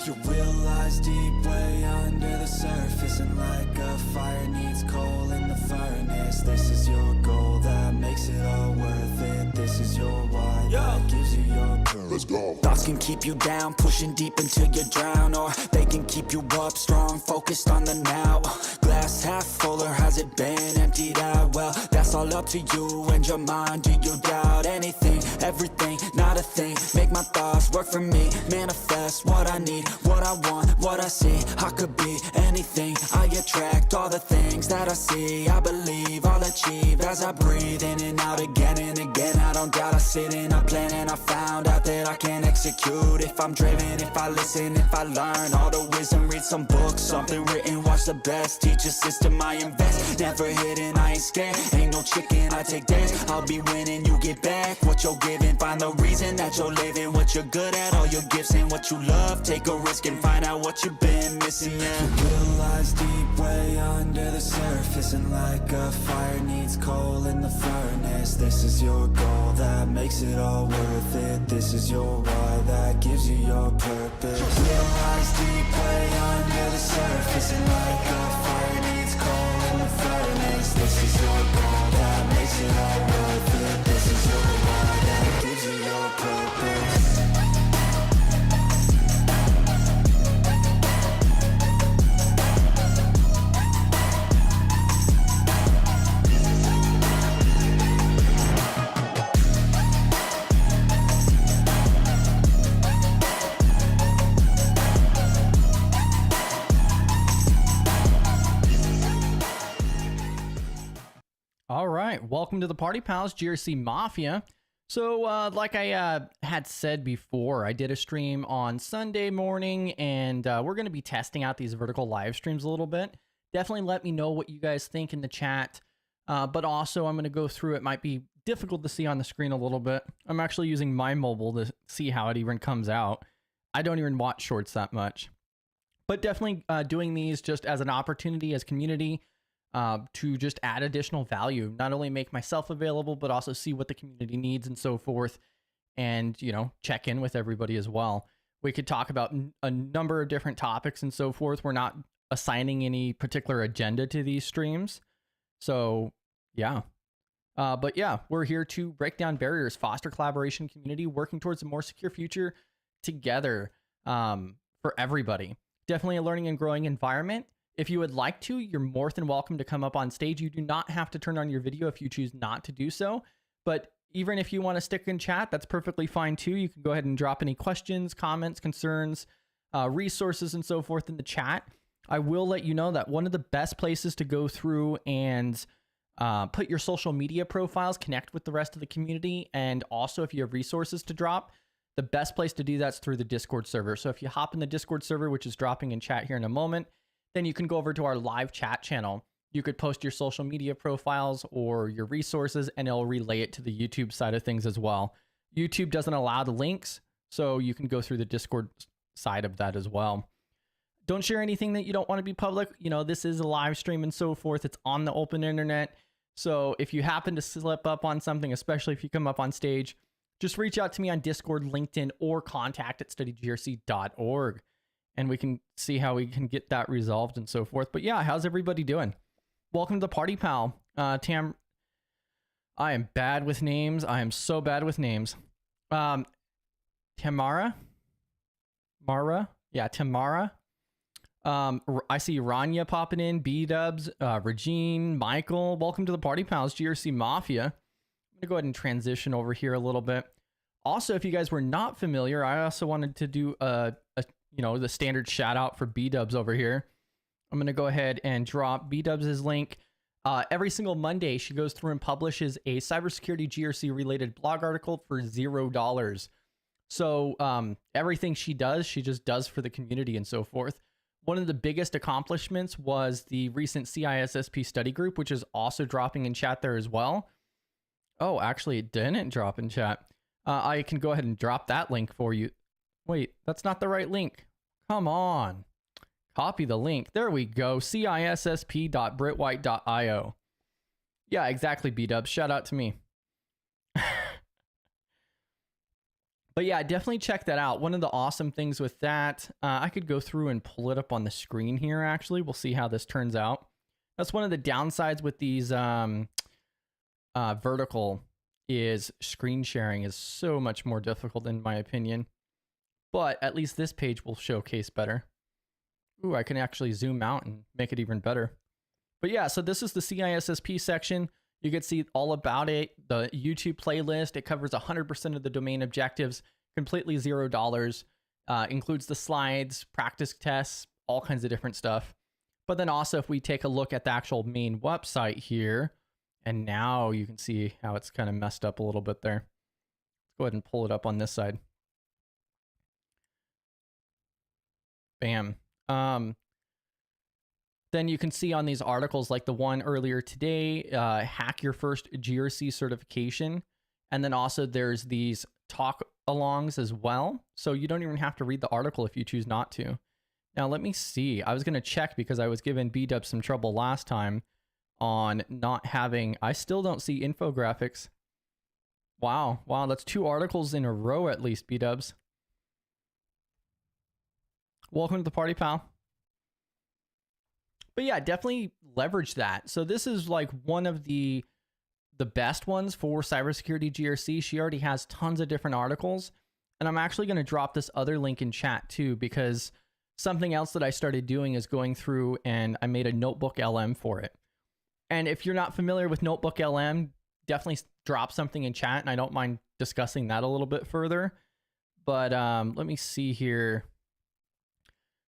Your will lies deep way under the surface, and like a fire needs coal in the furnace. This is your goal that makes it all worth it. This is your why that gives you your purpose. Let's go. Thoughts can keep you down, pushing deep until you drown, or they can keep you up strong, focused on the now. Glass half full, or has it been emptied out? Well, that's all up to you and your mind. Do you doubt anything, everything, not a thing? Make my thoughts work for me, manifest what I need, what I want, what I see. I could be anything, I attract all the things that I see. I believe I'll achieve as I breathe in and out again and again. I don't doubt, I sit in a plan and I found out that I can execute if I'm driven, if I listen, if I learn all the wisdom. Read some books, something written, watch the best, teach a system I invest. Never hidden, I ain't scared, ain't no chicken, I take dares. I'll be winning, you get back what you're giving. Find the reason that you're living, what you're good at, all your gifts and what you love. Take a risk and find out what you've been missing, yeah. Your will lies deep way under the surface, and like a fire needs coal in the furnace. This is your goal that makes it all worth it. This is your why that gives you your purpose. Your will lies deep way under the surface, and like a fire needs coal in the furnace. This is your goal that makes it all worth it. This is your why that gives you your purpose. All right, welcome to the Party Pals, GRC Mafia. So, like I had said before, I did a stream on Sunday morning, and we're going to be testing out these vertical live streams a little bit. Definitely let me know what you guys think in the chat, but also I'm going to go through it. Might be difficult to see on the screen a little bit. I'm actually using my mobile to see how it even comes out. I don't even watch shorts that much, but definitely doing these just as an opportunity, as community, to just add additional value, not only make myself available, but also see what the community needs and so forth. And, you know, check in with everybody as well. We could talk about a number of different topics and so forth. We're not assigning any particular agenda to these streams. So yeah. But yeah, we're here to break down barriers, foster collaboration, community, working towards a more secure future together, for everybody. Definitely a learning and growing environment. If you would like to, you're more than welcome to come up on stage. You do not have to turn on your video if you choose not to do so. But even if you want to stick in chat, that's perfectly fine too. You can go ahead and drop any questions, comments, concerns, resources, and so forth in the chat. I will let you know that one of the best places to go through and put your social media profiles, connect with the rest of the community, and also if you have resources to drop, the best place to do that's through the Discord server. So if you hop in the Discord server, which is dropping in chat here in a moment, then you can go over to our live chat channel. You could post your social media profiles or your resources, and it'll relay it to the YouTube side of things as well. YouTube doesn't allow the links, so you can go through the Discord side of that as well. Don't share anything that you don't want to be public. You know, this is a live stream and so forth. It's on the open internet. So if you happen to slip up on something, especially if you come up on stage, just reach out to me on Discord, LinkedIn, or contact@studygrc.org. And we can see how we can get that resolved and so forth. But yeah, how's everybody doing? Welcome to the Party Pal. Tam, I am bad with names. I am so bad with names. Tamara? Mara? Yeah, Tamara. I see Rania popping in, B-Dubs, Regine, Michael. Welcome to the Party Pals, GRC Mafia. I'm going to go ahead and transition over here a little bit. Also, if you guys were not familiar, I also wanted to do the standard shout out for B-Dubs over here. I'm going to go ahead and drop B-Dubs' link. Every single Monday, she goes through and publishes a cybersecurity GRC related blog article for $0. So everything she does, she just does for the community and so forth. One of the biggest accomplishments was the recent CISSP study group, which is also dropping in chat there as well. Oh, actually, it didn't drop in chat. I can go ahead and drop that link for you. Wait, that's not the right link. Come on. Copy the link. There we go. cissp.britwhite.io. Yeah, exactly, B-Dubs. Shout out to me. But yeah, definitely check that out. One of the awesome things with that, I could go through and pull it up on the screen here, actually. We'll see how this turns out. That's one of the downsides with these vertical is screen sharing is so much more difficult in my opinion. But at least this page will showcase better. Ooh, I can actually zoom out and make it even better. But yeah, so this is the CISSP section. You can see all about it. The YouTube playlist, it covers 100% of the domain objectives, completely $0. Includes the slides, practice tests, all kinds of different stuff. But then also if we take a look at the actual main website here, and now you can see how it's kind of messed up a little bit there. Let's go ahead and pull it up on this side. Bam. Then you can see on these articles, like the one earlier today, hack your first GRC certification. And then also there's these talk alongs as well. So you don't even have to read the article if you choose not to. Now let me see. I was going to check because I was giving B-Dubs some trouble last time on not having, I still don't see infographics. Wow. Wow. That's 2 articles in a row at least, B-Dubs. Welcome to the party, pal. But yeah, definitely leverage that. So this is like one of the best ones for Cybersecurity GRC. She already has tons of different articles. And I'm actually going to drop this other link in chat too, because something else that I started doing is going through and I made a notebook LM for it. And if you're not familiar with notebook LM, definitely drop something in chat and I don't mind discussing that a little bit further. But let me see here.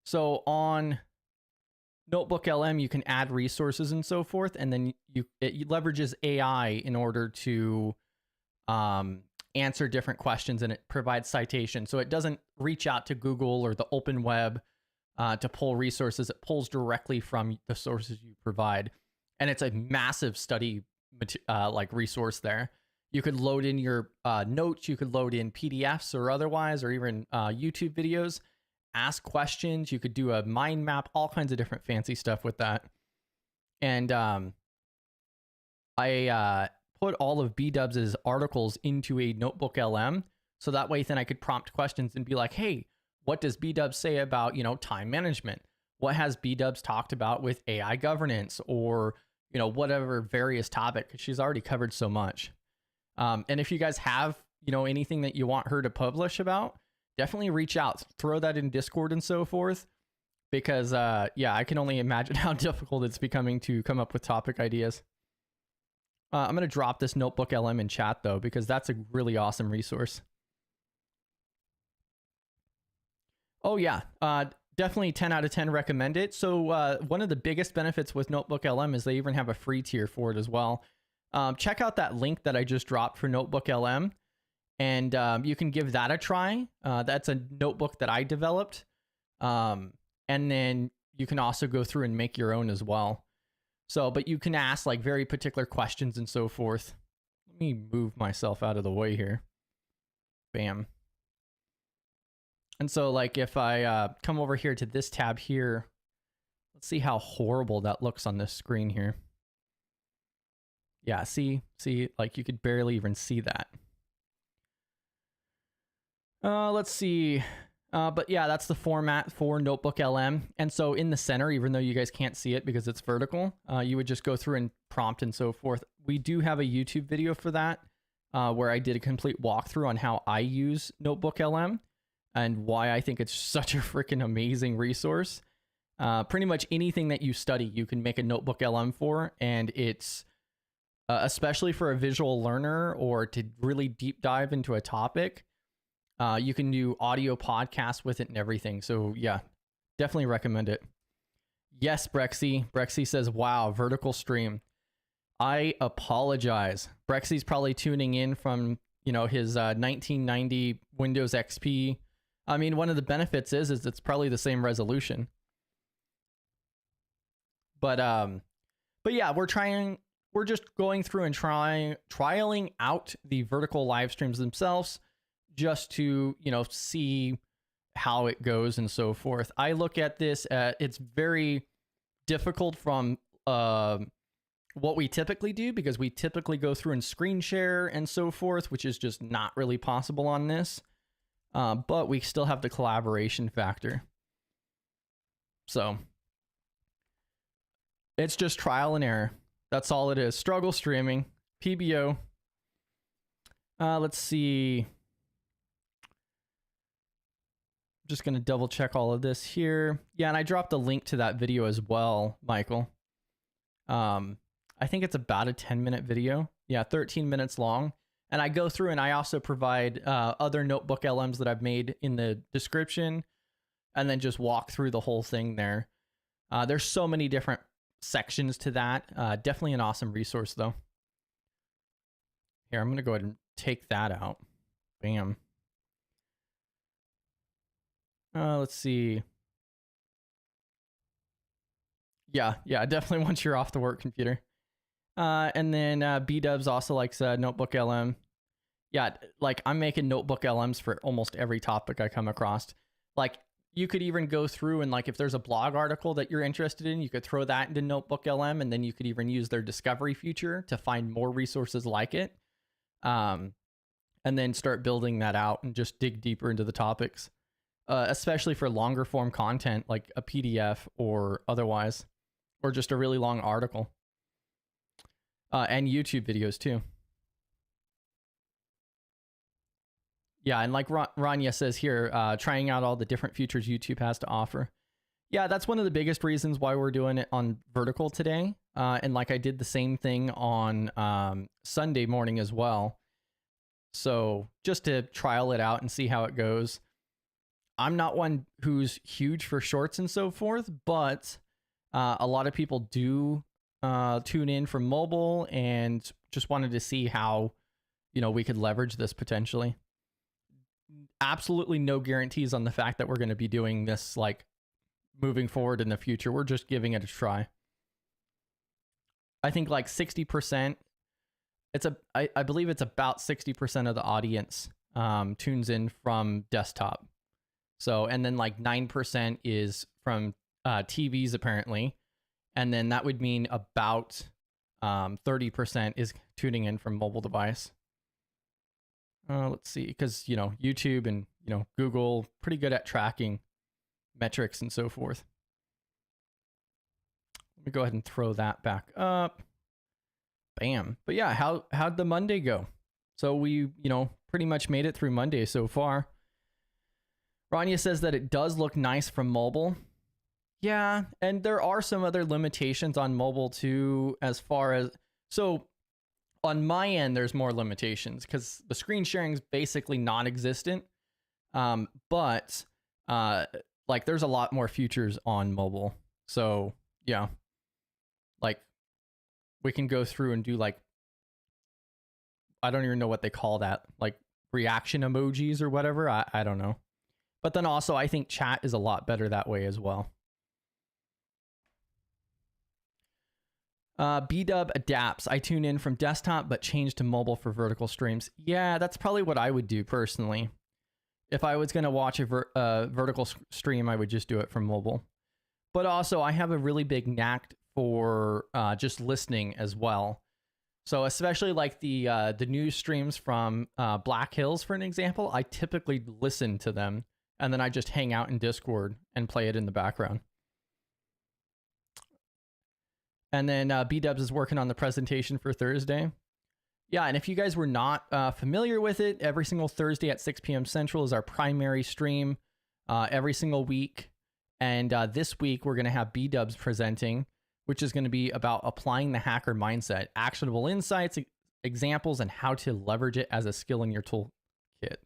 So on Notebook LM, you can add resources and so forth, and then it leverages AI in order to answer different questions, and it provides citations. So it doesn't reach out to Google or the open web to pull resources. It pulls directly from the sources you provide, and it's a massive study like resource there. You could load in your notes, you could load in PDFs or otherwise, or even YouTube videos. Ask questions. You could do a mind map, all kinds of different fancy stuff with that. And I put all of B-Dubs' articles into a notebook LM. So that way then I could prompt questions and be like, hey, what does B-Dubs say about, time management? What has B-Dubs talked about with AI governance or, whatever various topic? Because she's already covered so much. And if you guys have, anything that you want her to publish about, definitely reach out, throw that in Discord and so forth, because yeah, I can only imagine how difficult it's becoming to come up with topic ideas. I'm going to drop this notebook LM in chat though, because that's a really awesome resource. Oh yeah, definitely 10 out of 10 recommend it. So one of the biggest benefits with notebook LM is they even have a free tier for it as well. Check out that link that I just dropped for notebook LM. And you can give that a try. That's a notebook that I developed. And then you can also go through and make your own as well. So, but you can ask like very particular questions and so forth. Let me move myself out of the way here. Bam. And so like if I come over here to this tab here, let's see how horrible that looks on this screen here. Yeah, see, like you could barely even see that. Let's see. But yeah, that's the format for Notebook LM. And so in the center, even though you guys can't see it because it's vertical, you would just go through and prompt and so forth. We do have a YouTube video for that, where I did a complete walkthrough on how I use Notebook LM and why I think it's such a freaking amazing resource. Pretty much anything that you study, you can make a Notebook LM for, and it's especially for a visual learner or to really deep dive into a topic. You can do audio podcasts with it and everything. So yeah, definitely recommend it. Yes, Brexy. Brexy says, wow, vertical stream. I apologize. Brexy's probably tuning in from, his 1990 Windows XP. I mean, one of the benefits is it's probably the same resolution. But yeah, we're just going through and trialing out the vertical live streams themselves, just to, see how it goes and so forth. I look at this, it's very difficult from what we typically do, because we typically go through and screen share and so forth, which is just not really possible on this. but we still have the collaboration factor. So it's just trial and error. That's all it is. Struggle streaming, PBO. Let's see. I'm just going to double check all of this here. Yeah, and I dropped a link to that video as well, Michael. I think it's about a 10-minute video. Yeah, 13 minutes long. And I go through and I also provide other notebook LMs that I've made in the description, and then just walk through the whole thing there. There's so many different sections to that. Definitely an awesome resource, though. Here, I'm going to go ahead and take that out. Bam. Let's see. Yeah, definitely once you're off the work computer. And then B-Dubs also likes Notebook LM. Yeah, like I'm making Notebook LMs for almost every topic I come across. Like you could even go through and like if there's a blog article that you're interested in, you could throw that into Notebook LM, and then you could even use their discovery feature to find more resources like it. And then start building that out and just dig deeper into the topics, especially for longer form content like a PDF or otherwise, or just a really long article. And YouTube videos too. Yeah, and like Rania says here, trying out all the different features YouTube has to offer. Yeah, that's one of the biggest reasons why we're doing it on vertical today. And like I did the same thing on Sunday morning as well. So just to trial it out and see how it goes. I'm not one who's huge for shorts and so forth, but a lot of people do tune in from mobile and just wanted to see how, we could leverage this potentially. Absolutely no guarantees on the fact that we're going to be doing this like moving forward in the future. We're just giving it a try. I think like 60%, I believe it's about 60% of the audience tunes in from desktop. So, and then like 9% is from TVs apparently. And then that would mean about 30% is tuning in from mobile device. Let's see, because, YouTube and, Google pretty good at tracking metrics and so forth. Let me go ahead and throw that back up. Bam. But yeah, how'd the Monday go? So we, pretty much made it through Monday so far. Rania says that it does look nice from mobile. Yeah, and there are some other limitations on mobile too, as far as, so on my end, there's more limitations because the screen sharing is basically non-existent. But like there's a lot more features on mobile. So yeah, like we can go through and do like, I don't even know what they call that, like reaction emojis or whatever. I don't know. But then also I think chat is a lot better that way as well. B-Dub adapts. I tune in from desktop, but change to mobile for vertical streams. Yeah, that's probably what I would do personally. If I was going to watch a vertical stream, I would just do it from mobile. But also, I have a really big knack for just listening as well. So especially like the news streams from Black Hills, for an example, I typically listen to them, and then I just hang out in Discord and play it in the background. And then B-Dubs is working on the presentation for Thursday. Yeah, and if you guys were not familiar with it, every single Thursday at 6 p.m. Central is our primary stream every single week. And this week, we're going to have B-Dubs presenting, which is going to be about applying the hacker mindset, actionable insights, examples, and how to leverage it as a skill in your toolkit.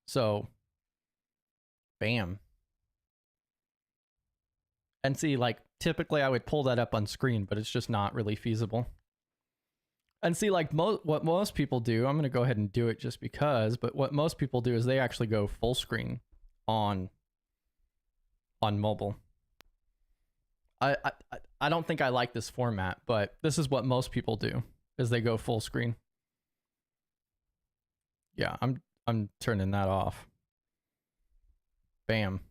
So, bam. And see, like, typically I would pull that up on screen, but it's just not really feasible. And see, like, what most people do, I'm going to go ahead and do it just because, but what most people do is they actually go full screen on mobile. I don't think I like this format, but this is what most people do, is they go full screen. Yeah, I'm turning that off. Bam.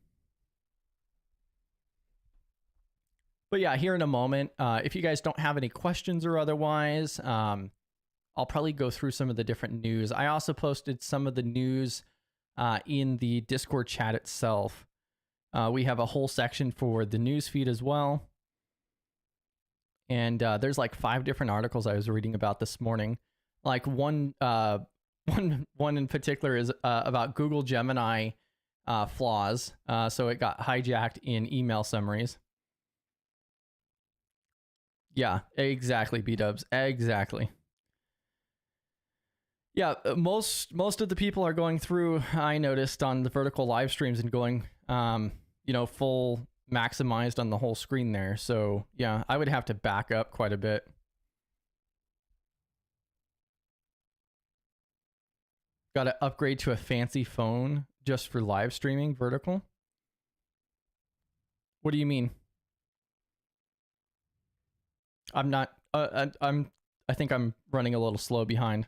But yeah, here in a moment, if you guys don't have any questions or otherwise, I'll probably go through some of the different news. I also posted some of the news in the Discord chat itself. We have a whole section for the news feed as well. And there's like 5 different articles I was reading about this morning. Like one in particular is about Google Gemini flaws. So it got hijacked in email summaries. Yeah, exactly, B-dubs. Exactly. Yeah, most of the people are going through, I noticed, on the vertical live streams and going, full maximized on the whole screen there. So yeah, I would have to back up quite a bit. Got to upgrade to a fancy phone just for live streaming vertical. What do you mean? I'm not. I think I'm running a little slow behind.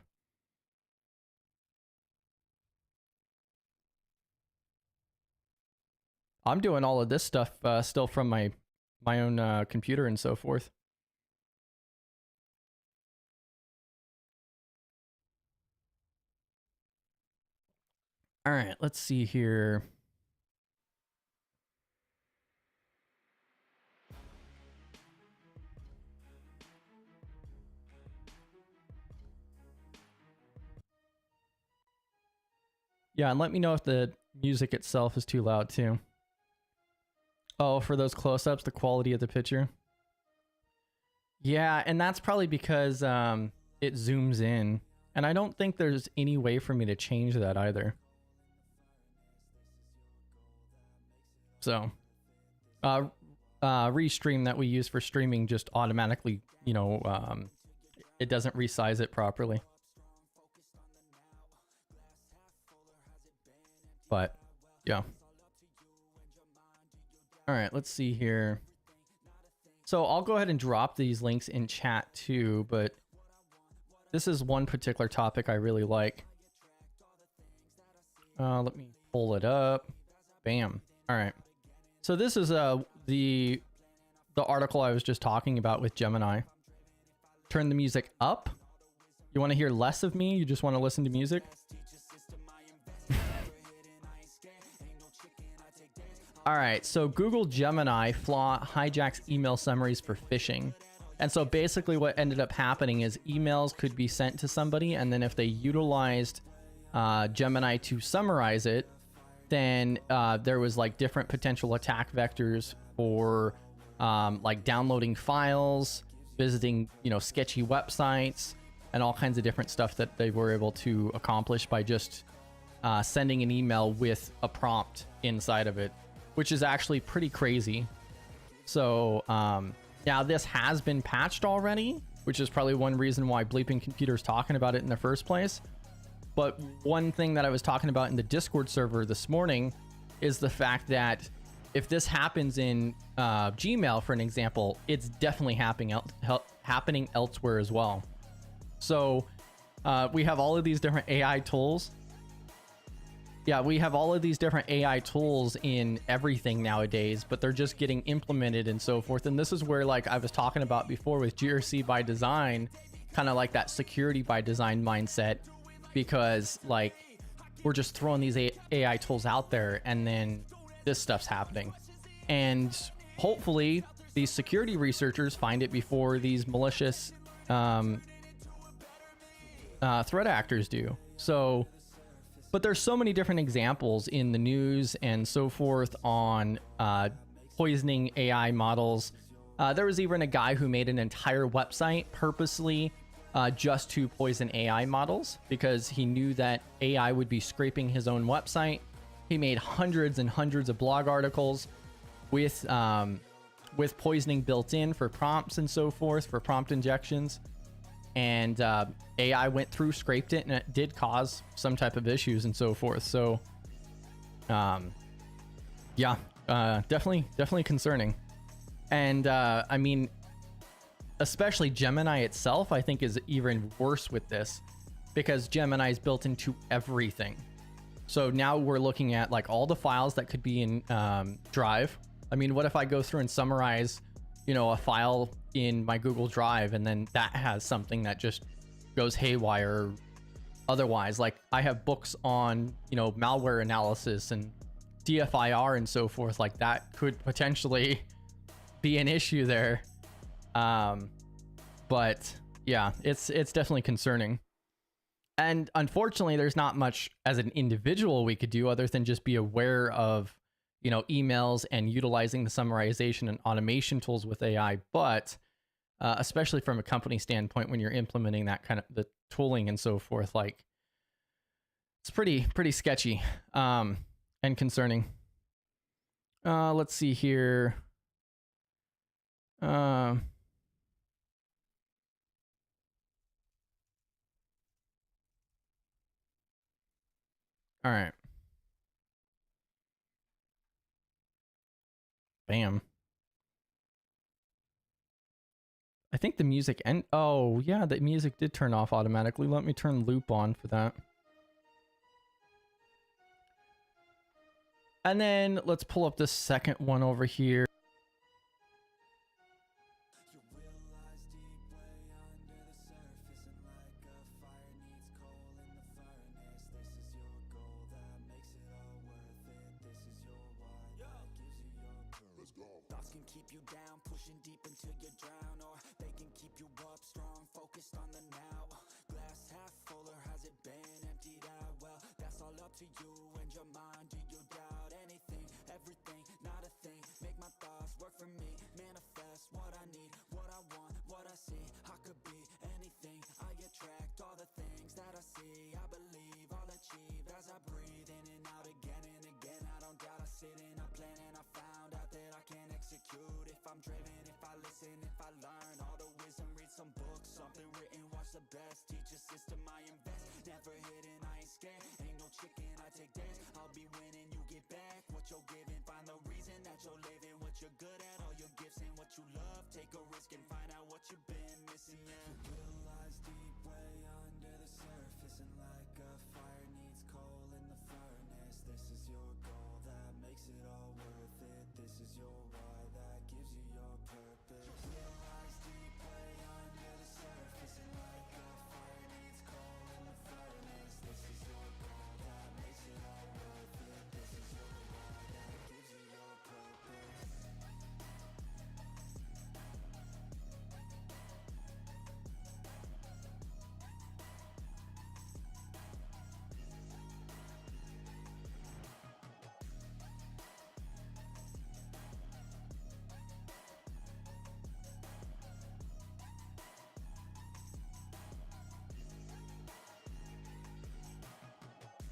I'm doing all of this stuff still from my own computer and so forth. All right, let's see here. Yeah, and let me know if the music itself is too loud too. Oh, for those close-ups, the quality of the picture. Yeah, and that's probably because it zooms in. And I don't think there's any way for me to change that either. So, Restream that we use for streaming just automatically, it doesn't resize it properly. But, yeah. All right, let's see here. So I'll go ahead and drop these links in chat too, but this is one particular topic I really like. Let me pull it up. Bam. All right. So this is the article I was just talking about with Gemini. Turn the music up. You want to hear less of me? You just want to listen to music? All right, so Google Gemini flaw hijacks email summaries for phishing. And so basically what ended up happening is emails could be sent to somebody, and then if they utilized Gemini to summarize it, then there was like different potential attack vectors for like downloading files, visiting, sketchy websites, and all kinds of different stuff that they were able to accomplish by just sending an email with a prompt inside of it, which is actually pretty crazy. So now this has been patched already, which is probably one reason why Bleeping Computer's talking about it in the first place. But one thing that I was talking about in the Discord server this morning is the fact that if this happens in Gmail, for an example, it's definitely happening elsewhere as well. So we have all of these different AI tools. Yeah, we have all of these different AI tools in everything nowadays, but they're just getting implemented and so forth. And this is where, like I was talking about before with GRC by design, kind of like that security by design mindset, because like we're just throwing these AI tools out there and then this stuff's happening. And hopefully these security researchers find it before these malicious threat actors do. So, but there's so many different examples in the news and so forth on poisoning AI models. There was even a guy who made an entire website purposely just to poison AI models because he knew that AI would be scraping his own website. He made hundreds and hundreds of blog articles with poisoning built in for prompts and so forth, for prompt injections. And AI went through, scraped it, and it did cause some type of issues and so forth. So, yeah, definitely concerning. And I mean, especially Gemini itself, I think is even worse with this because Gemini is built into everything. So now we're looking at like all the files that could be in Drive. I mean, what if I go through and summarize, a file in my Google Drive, and then that has something that just goes haywire, otherwise. Like I have books on, you know, malware analysis and DFIR and so forth. Like that could potentially be an issue there. But yeah, it's definitely concerning. And unfortunately, there's not much as an individual we could do other than just be aware of, you know, emails and utilizing the summarization and automation tools with AI. But especially from a company standpoint, when you're implementing that kind of the tooling and so forth, like it's pretty sketchy and concerning. Let's see here. All right. Bam. I think the music and oh yeah, the music did turn off automatically. Let me turn loop on for that. And then let's pull up the second one over here. Thoughts can keep you down, pushing deep until you drown, or they can keep you up strong, focused on the now. Glass half full, or has it been emptied out? Well, that's all up to you and your mind. Do you doubt anything, everything, not a thing? Make my thoughts work for me, manifest what I need, what I want, what I see. I could be anything, I attract all the things that I see. I believe I'll achieve as I breathe in and out again and again. I don't doubt, I sit in a plan and I found out that I can execute if I'm driven, if I listen, if I learn all the wisdom, read some books, something written, watch the best, teach a system I invest, never hidden, I ain't scared, ain't no chicken, I take dares, I'll be winning, you get back what you're giving, find the reason that you're living, what you're good at, all your gifts and what you love, take a risk and find out what you've been missing, yeah. Your will lies deep way under the surface, and like a fire needs coal in the furnace, this is your goal that makes it all worth it, this is your why that gives you your purpose. Your will lies deep way under the surface, and like a fire needs coal in the furnace, this is your goal that makes it all worth it, this is your why that gives you your purpose.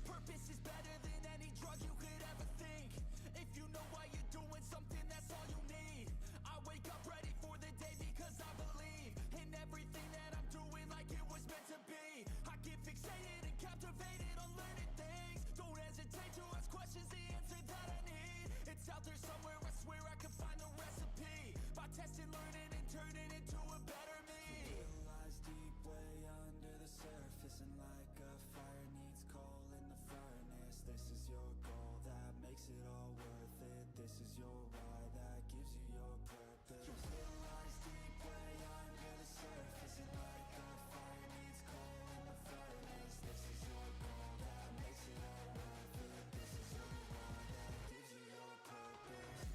Purpose is better than any drug you could ever think. If you know why you're doing something, that's all you need. I wake up ready for the day because I believe in everything that I'm doing like it was meant to be. I get fixated and captivated on learning things. Don't hesitate to ask questions, the answer that I need. It's out there somewhere, I swear I can find the recipe. By testing, learning, and turning into a better me. Your will lies deep way under the surface, and like a fire needs coal in the furnace, this is your goal that makes it all worth it, this is your why that gives you your purpose. Your will lies deep way under the surface, and like a fire needs coal in the furnace, this is your goal that makes it all worth it, this is your why that gives you your purpose.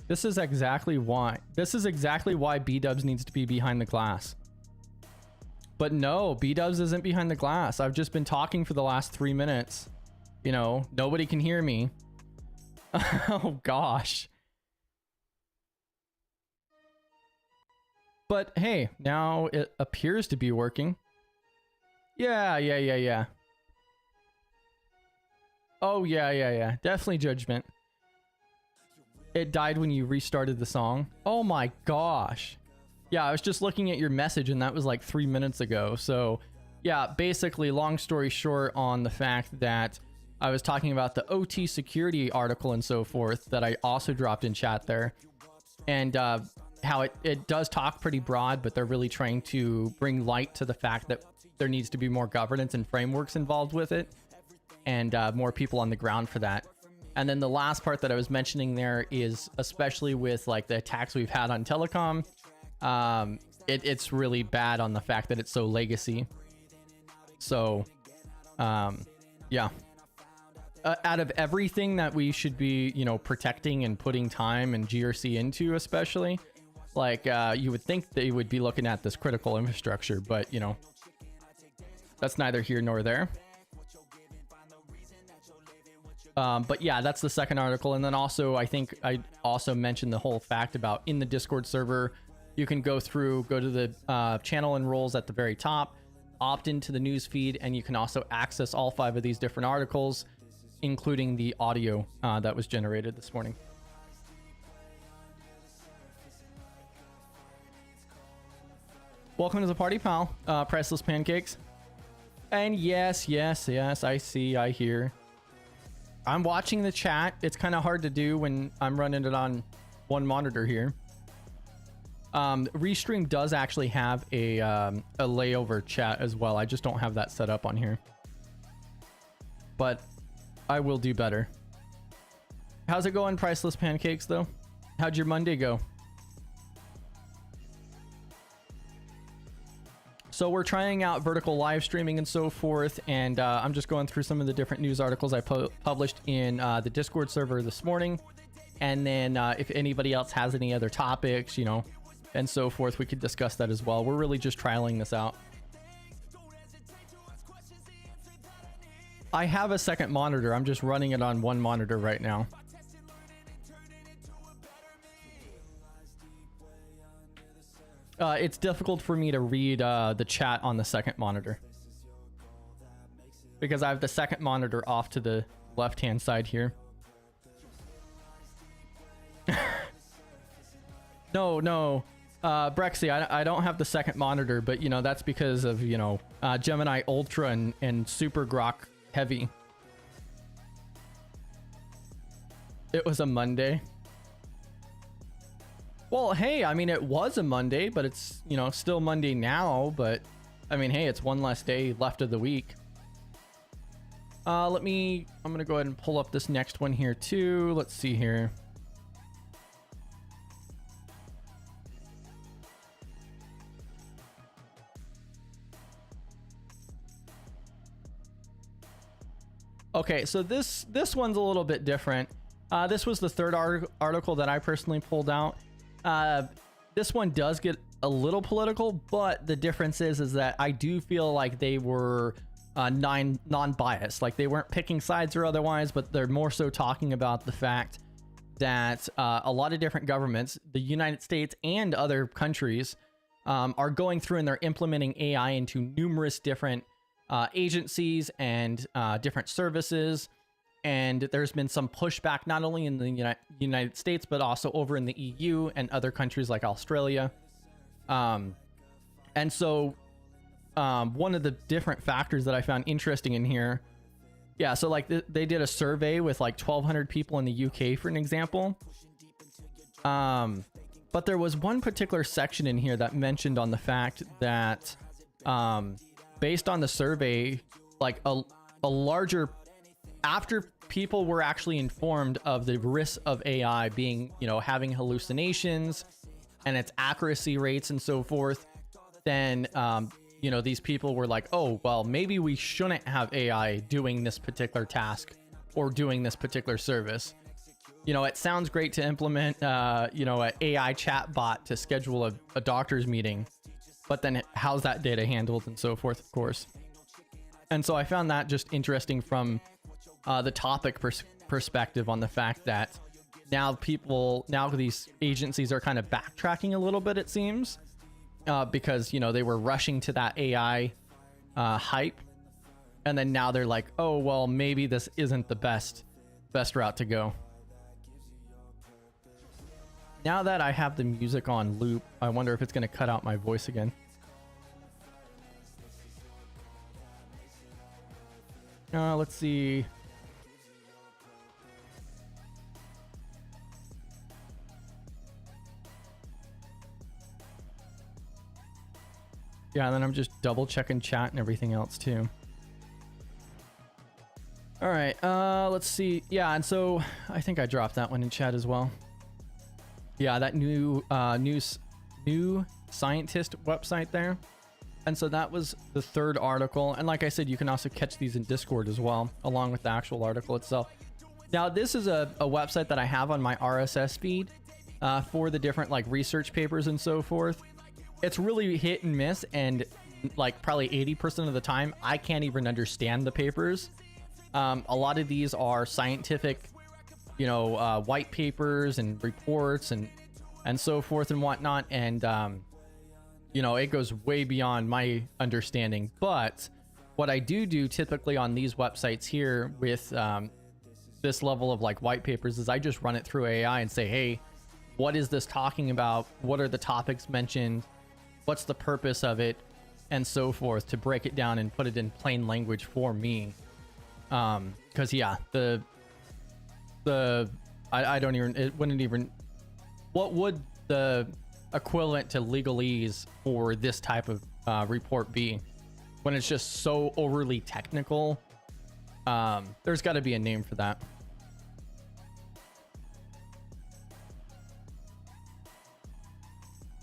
This is exactly why. This is exactly why B-dubs needs to be behind the glass. But no, B-dubs isn't behind the glass. I've just been talking for the last 3 minutes. You know, nobody can hear me. Oh gosh. But hey, now it appears to be working. Yeah. Oh yeah. Definitely judgment. It died when you restarted the song. Oh my gosh. Yeah, I was just looking at your message and that was like 3 minutes ago. So yeah, basically long story short on the fact that I was talking about the OT security article and so forth that I also dropped in chat there, and how it does talk pretty broad, but they're really trying to bring light to the fact that there needs to be more governance and frameworks involved with it, and more people on the ground for that. And then the last part that I was mentioning there is, especially with like the attacks we've had on telecom, it's really bad on the fact that it's so legacy. So yeah, out of everything that we should be, you know, protecting and putting time and GRC into, especially, like you would think they would be looking at this critical infrastructure, but you know, that's neither here nor there. But yeah, that's the second article. And then also, I think I also mentioned the whole fact about in the Discord server, you can go to the channel and roles at the very top, opt into the news feed, and you can also access all 5 of these different articles, including the audio that was generated this morning. Welcome to the party, pal. Priceless pancakes. And yes, I see, I hear. I'm watching the chat. It's kind of hard to do when I'm running it on one monitor here. Restream does actually have a layover chat as well. I just don't have that set up on here, but I will do better. How's it going, Priceless Pancakes, though? How'd your Monday go? So we're trying out vertical live streaming and so forth, and I'm just going through some of the different news articles I published in the Discord server this morning. And then if anybody else has any other topics, you know, and so forth, we could discuss that as well. We're really just trialing this out. I have a second monitor. I'm just running it on one monitor right now. It's difficult for me to read the chat on the second monitor because I have the second monitor off to the left-hand side here. No. Brexy, I don't have the second monitor, but you know, that's because of, you know, Gemini Ultra and Super Grok Heavy. It was a Monday. Well, hey, I mean, it was a Monday, but it's, you know, still Monday now, but I mean, hey, it's one less day left of the week. I'm gonna go ahead and pull up this next one here too. Let's see here. Okay, so this one's a little bit different. This was the third article that I personally pulled out. This one does get a little political, but the difference is that I do feel like they were non-biased. Like they weren't picking sides or otherwise, but they're more so talking about the fact that a lot of different governments, the United States and other countries, are going through and they're implementing AI into numerous different agencies and different services. And there's been some pushback not only in the United States, but also over in the EU and other countries like Australia. And so one of the different factors that I found interesting in here, yeah, so like they did a survey with like 1,200 people in the UK, for an example. But there was one particular section in here that mentioned on the fact that based on the survey, like a larger, after people were actually informed of the risks of AI being, you know, having hallucinations and its accuracy rates and so forth, then, you know, these people were like, oh, well, maybe we shouldn't have AI doing this particular task or doing this particular service. You know, it sounds great to implement, you know, an AI chat bot to schedule a doctor's meeting, but then how's that data handled and so forth, of course. And so I found that just interesting from the topic perspective on the fact that now these agencies are kind of backtracking a little bit, it seems, because, you know, they were rushing to that AI hype. And then now they're like, oh, well, maybe this isn't the best route to go. now that I have the music on loop, I wonder if it's going to cut out my voice again. Let's see. Yeah, and then I'm just double checking chat and everything else too. All right, let's see. Yeah, and so I think I dropped that one in chat as well. Yeah, that new scientist website there. And so that was the third article. And like I said, you can also catch these in Discord as well, along with the actual article itself. Now, this is a website that I have on my RSS feed for the different like research papers and so forth. It's really hit and miss, and like probably 80% of the time, I can't even understand the papers. A lot of these are scientific, you know, white papers and reports and so forth and whatnot. And, you know, it goes way beyond my understanding. But what I do typically on these websites here with this level of like white papers is I just run it through AI and say, hey, what is this talking about? What are the topics mentioned? What's the purpose of it? And so forth, to break it down and put it in plain language for me. Because yeah, I don't even, it wouldn't even, what would the equivalent to legalese for this type of report be when it's just so overly technical? There's got to be a name for that.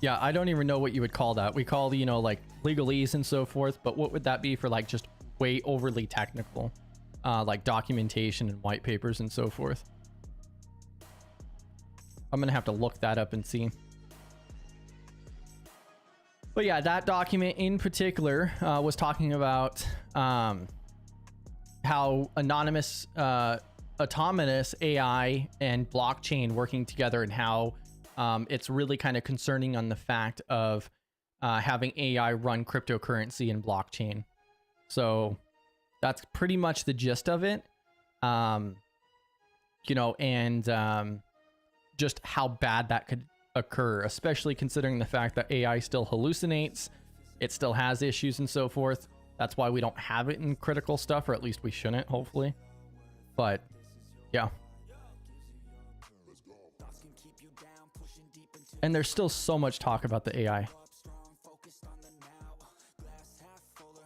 Yeah, I don't even know what you would call that. We call, you know, like legalese and so forth, but what would that be for like just way overly technical, like documentation and white papers and so forth? I'm gonna have to look that up and see. But yeah, that document in particular was talking about how autonomous AI and blockchain working together, and how it's really kind of concerning on the fact of having AI run cryptocurrency and blockchain. So that's pretty much the gist of it. You know, and just how bad that could occur, especially considering the fact that AI still hallucinates, it still has issues and so forth. That's why we don't have it in critical stuff, or at least we shouldn't, hopefully. But yeah. And there's still so much talk about the AI.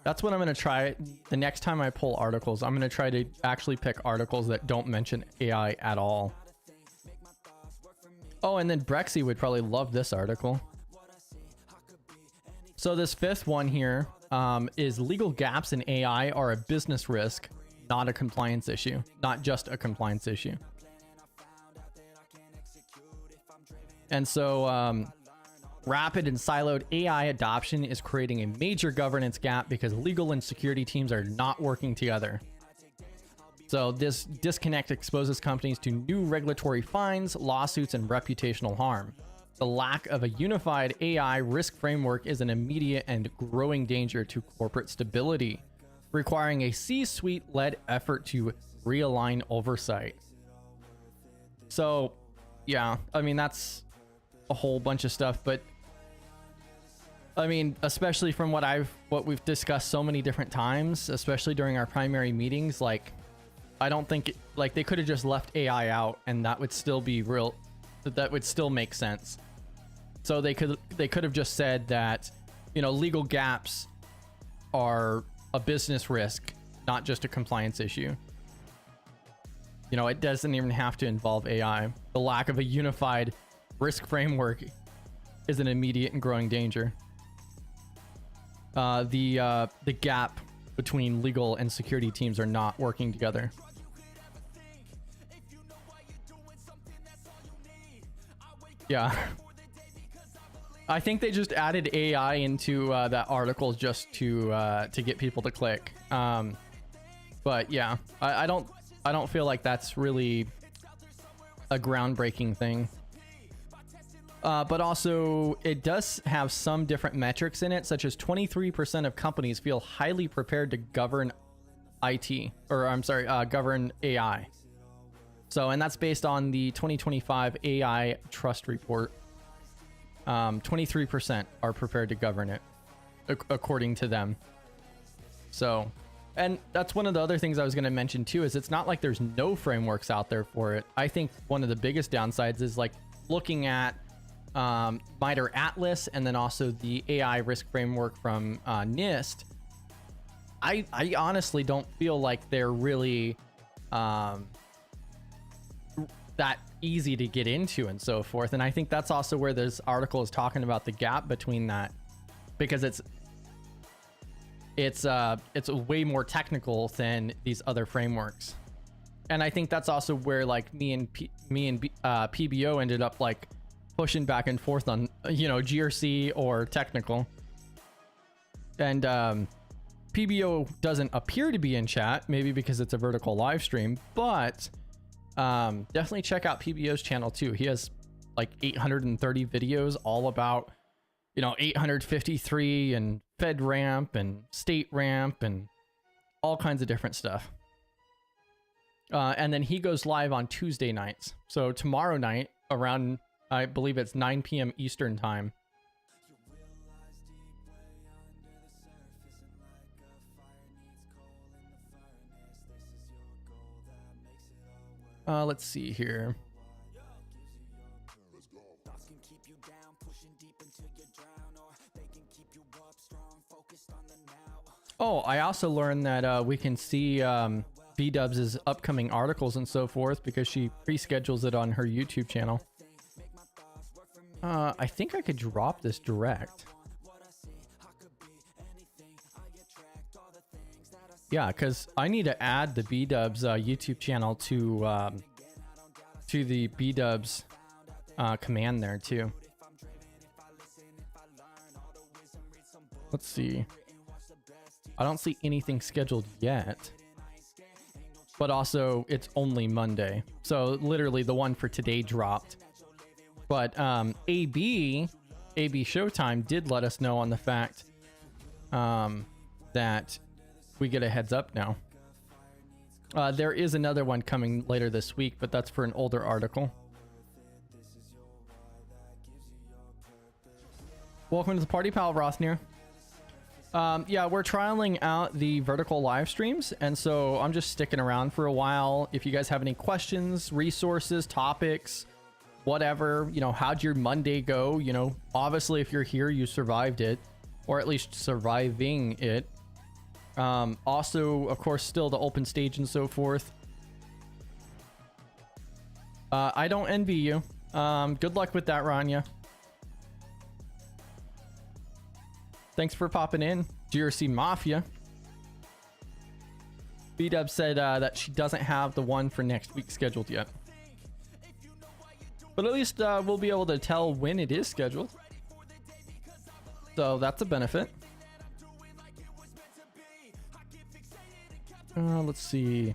That's what I'm going to try. The next time I pull articles, I'm going to try to actually pick articles that don't mention AI at all. Oh, and then Brexy would probably love this article. So this fifth one here is legal gaps in AI are a business risk, not a compliance issue, not just a compliance issue. And so rapid and siloed AI adoption is creating a major governance gap because legal and security teams are not working together. So this disconnect exposes companies to new regulatory fines, lawsuits, and reputational harm. The lack of a unified AI risk framework is an immediate and growing danger to corporate stability, requiring a C-suite-led effort to realign oversight. So, yeah, I mean, that's a whole bunch of stuff, but I mean, especially from what we've discussed so many different times, especially during our primary meetings, like, I don't think like they could have just left AI out and that would still be real, that would still make sense. So they could have just said that, you know, legal gaps are a business risk, not just a compliance issue. You know, it doesn't even have to involve AI. The lack of a unified risk framework is an immediate and growing danger. The gap between legal and security teams are not working together. Yeah. I think they just added AI into that article just to get people to click. But yeah, I don't feel like that's really a groundbreaking thing. But also, it does have some different metrics in it, such as 23% of companies feel highly prepared to govern IT, or I'm sorry, govern AI. So, and that's based on the 2025 AI Trust Report. 23% are prepared to govern it, according to them. So, and that's one of the other things I was going to mention too, is it's not like there's no frameworks out there for it. I think one of the biggest downsides is like looking at MITRE Atlas and then also the AI risk framework from NIST. I honestly don't feel like they're really that easy to get into and so forth. And I think that's also where this article is talking about the gap between that, because it's way more technical than these other frameworks. And I think that's also where like me and PBO ended up like pushing back and forth on, you know, GRC or technical. And PBO doesn't appear to be in chat, maybe because it's a vertical live stream, but definitely check out PBO's channel too. He has like 830 videos all about, you know, 853 and FedRAMP and state ramp and all kinds of different stuff. And then he goes live on Tuesday nights. So tomorrow night around, I believe it's 9 p.m. Eastern time. Let's see here. Oh, I also learned that we can see B-Dubs' upcoming articles and so forth because she pre-schedules it on her YouTube channel. I think I could drop this direct. Yeah, because I need to add the B-Dubs YouTube channel to the B-Dubs command there too. Let's see. I don't see anything scheduled yet, but also it's only Monday. So literally the one for today dropped. But AB Showtime did let us know on the fact that we get a heads up now. There is another one coming later this week, but that's for an older article. Welcome to the party, pal, Rothnir. Yeah, we're trialing out the vertical live streams, and so I'm just sticking around for a while. If you guys have any questions, resources, topics, whatever, you know, how'd your Monday go? You know, obviously if you're here, you survived it, or at least surviving it. Also, of course, still the open stage and so forth. I don't envy you. Good luck with that, Rania. Thanks for popping in, GRC Mafia. B-Dub said that she doesn't have the one for next week scheduled yet. But at least we'll be able to tell when it is scheduled. So that's a benefit. Let's see.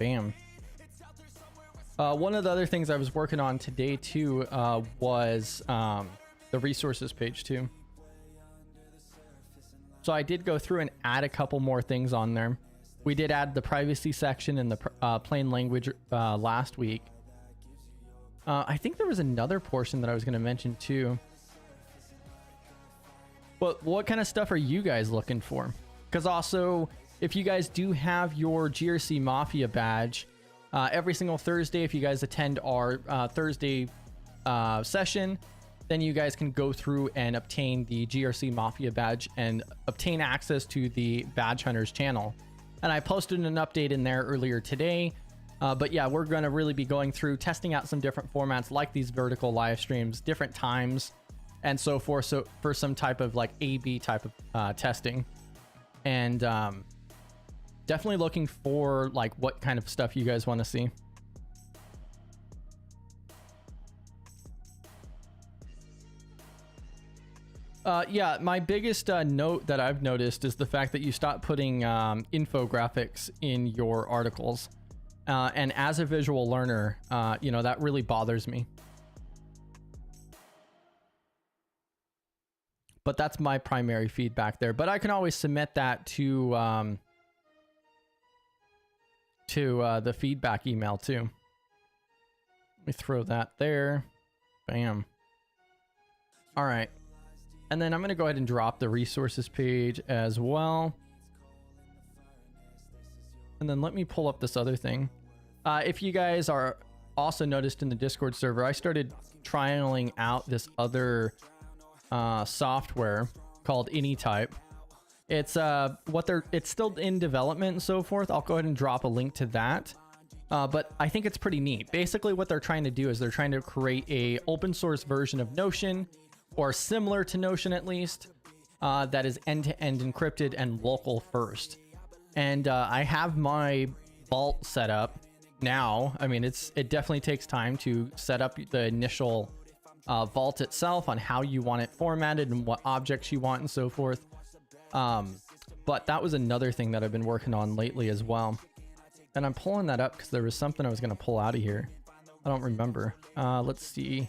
Bam. One of the other things I was working on today too was the resources page too. So I did go through and add a couple more things on there. We did add the privacy section and the plain language last week. I think there was another portion that I was going to mention too. But what kind of stuff are you guys looking for? Because also, if you guys do have your GRC Mafia badge, every single Thursday, if you guys attend our Thursday session, then you guys can go through and obtain the GRC Mafia badge and obtain access to the Badge Hunters channel. And I posted an update in there earlier today. But yeah, we're going to really be going through testing out some different formats like these vertical live streams, different times, and so forth. So for some type of like A/B type of testing. And definitely looking for like what kind of stuff you guys want to see. Yeah, my biggest note that I've noticed is the fact that you stop putting infographics in your articles. And as a visual learner, you know, that really bothers me. But that's my primary feedback there. But I can always submit that to to the feedback email too. Let me throw that there. Bam. All right. And then I'm going to go ahead and drop the resources page as well. And then let me pull up this other thing. If you guys are also noticed in the Discord server, I started trialing out this other software called AnyType. It's it's still in development and so forth. I'll go ahead and drop a link to that. But I think it's pretty neat. Basically what they're trying to do is they're trying to create a open source version of Notion, or similar to Notion at least, that is end-to-end encrypted and local first. And I have my vault set up now. I mean, it definitely takes time to set up the initial vault itself on how you want it formatted and what objects you want and so forth. But that was another thing that I've been working on lately as well. And I'm pulling that up because there was something I was going to pull out of here. I don't remember. Let's see.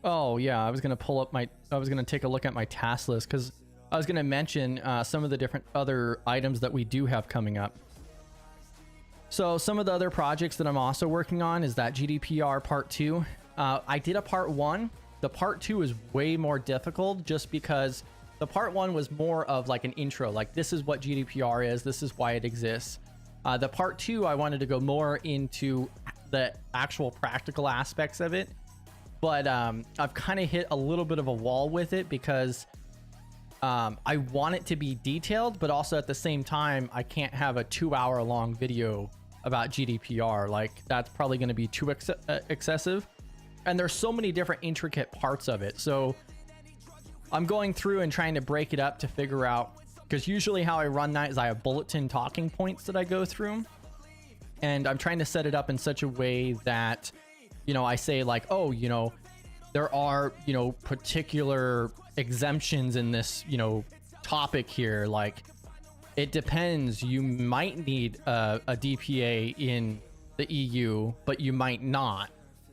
Oh yeah, I was going to take a look at my task list because I was going to mention some of the different other items that we do have coming up. So some of the other projects that I'm also working on is that GDPR part 2. I did a part 1. The part 2 is way more difficult just because the part 1 was more of like an intro, like this is what GDPR is, this is why it exists. The part 2, I wanted to go more into the actual practical aspects of it, but I've kind of hit a little bit of a wall with it because I want it to be detailed, but also at the same time, I can't have a 2-hour long video about GDPR. Like that's probably going to be too excessive. And there's so many different intricate parts of it. So I'm going through and trying to break it up to figure out, because usually how I run that is I have bulletin talking points that I go through. And I'm trying to set it up in such a way that, you know, I say like, oh, you know, there are, you know, particular exemptions in this, you know, topic here. Like it depends. You might need a DPA in the EU, but you might not.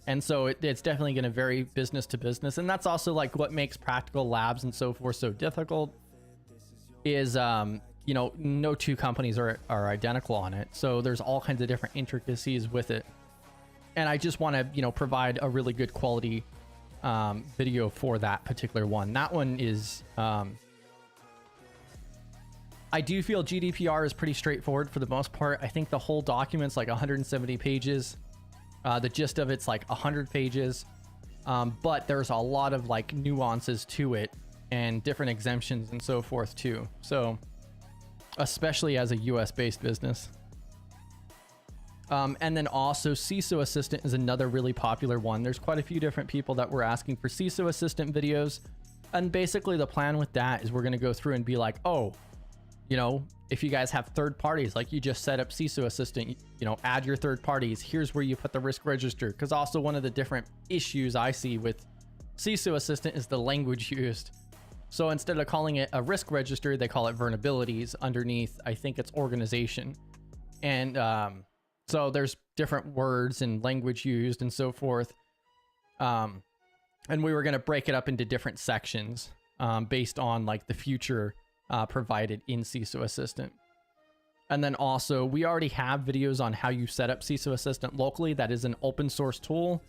And so it's definitely going to vary business to business. And that's also like what makes practical labs and so forth so difficult is, you know, no two companies are identical on it. So there's all kinds of different intricacies with it. And I just want to, you know, provide a really good quality video for that particular one. That one is, I do feel GDPR is pretty straightforward for the most part. I think the whole document's like 170 pages. The gist of it's like 100 pages, but there's a lot of like nuances to it and different exemptions and so forth too. So especially as a US based business. And then also CISO Assistant is another really popular one. There's quite a few different people that were asking for CISO Assistant videos. And basically the plan with that is we're going to go through and be like, oh, you know, if you guys have third parties, like you just set up CISO Assistant, you know, add your third parties. Here's where you put the risk register. Because also one of the different issues I see with CISO Assistant is the language used. So instead of calling it a risk register, they call it vulnerabilities underneath. I think it's organization. And so there's different words and language used and so forth. And we were going to break it up into different sections based on like the future provided in CISO Assistant. And then also we already have videos on how you set up CISO Assistant locally. That is an open source tool.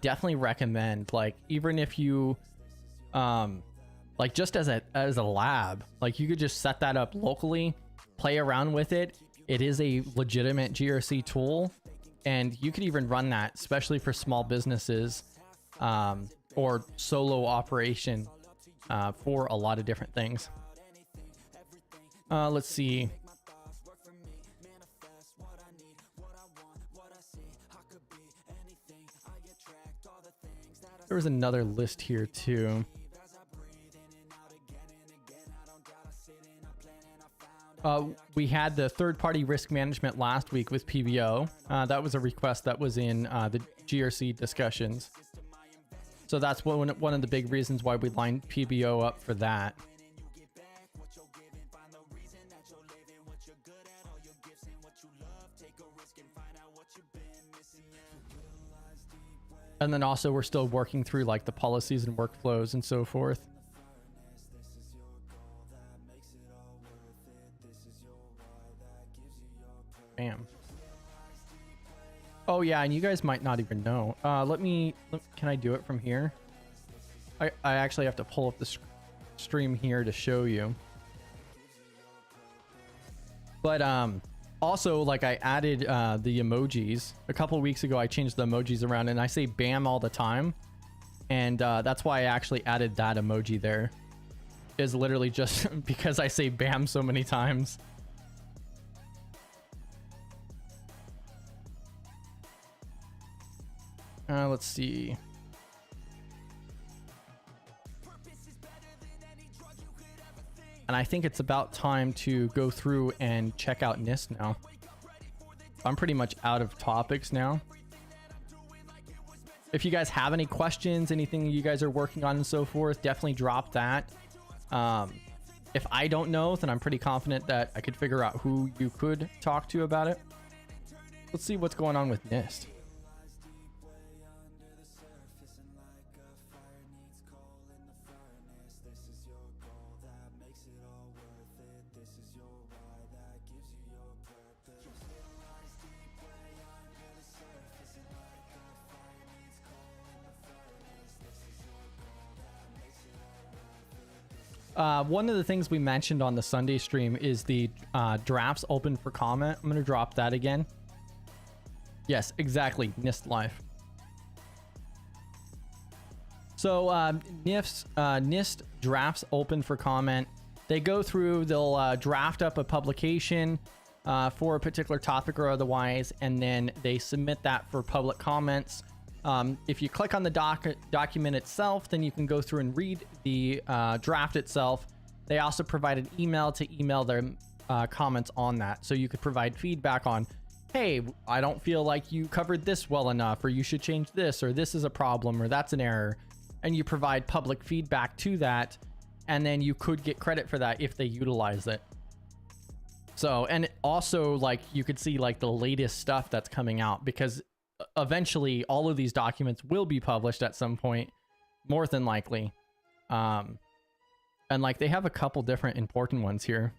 Definitely recommend, like, even if you like just as a lab, like you could just set that up locally, play around with it. It is a legitimate GRC tool, and you could even run that, especially for small businesses or solo operation for a lot of different things. Let's see. There was another list here too. We had the third-party risk management last week with PBO. That was a request that was in the GRC discussions. So that's one of the big reasons why we lined PBO up for that. And then also we're still working through like the policies and workflows and so forth. Bam. Oh yeah, and you guys might not even know. Can I do it from here? I actually have to pull up the stream here to show you. But also, like, I added the emojis a couple weeks ago. I changed the emojis around, and I say bam all the time, and that's why I actually added that emoji there. Is literally just because I say bam so many times. Let's see. And I think it's about time to go through and check out NIST now. I'm pretty much out of topics now. If you guys have any questions, anything you guys are working on and so forth, definitely drop that. If I don't know, then I'm pretty confident that I could figure out who you could talk to about it. Let's see what's going on with NIST. One of the things we mentioned on the Sunday stream is the drafts open for comment. I'm going to drop that again. Yes, exactly. NIST Live. So NIST drafts open for comment. They go through, they'll draft up a publication for a particular topic or otherwise, and then they submit that for public comments. If you click on the document itself, then you can go through and read the draft itself. They also provide an email to email their comments on that. So you could provide feedback on, hey, I don't feel like you covered this well enough, or you should change this, or this is a problem, or that's an error. And you provide public feedback to that, and then you could get credit for that if they utilize it. So, and also, like, you could see like the latest stuff that's coming out, because eventually all of these documents will be published at some point, more than likely. And like, they have a couple different important ones here.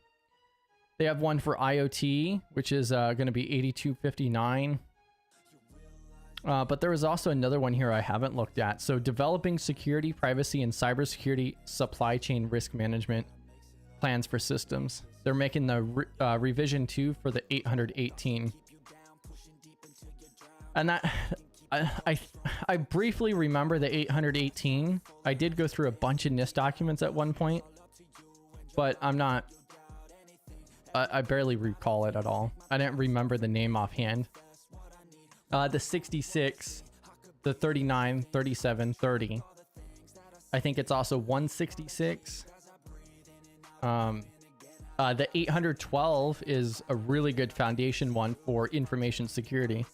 They have one for IoT, which is going to be 8259. But there was also another one here I haven't looked at. So developing security, privacy, and cybersecurity supply chain risk management plans for systems. They're making the revision 2 for the 818. And that, I briefly remember the 818. I did go through a bunch of NIST documents at one point, but I barely recall it at all. I didn't remember the name offhand. The 66, the 39, 37, 30. I think it's also 166. The 812 is a really good foundation one for information security.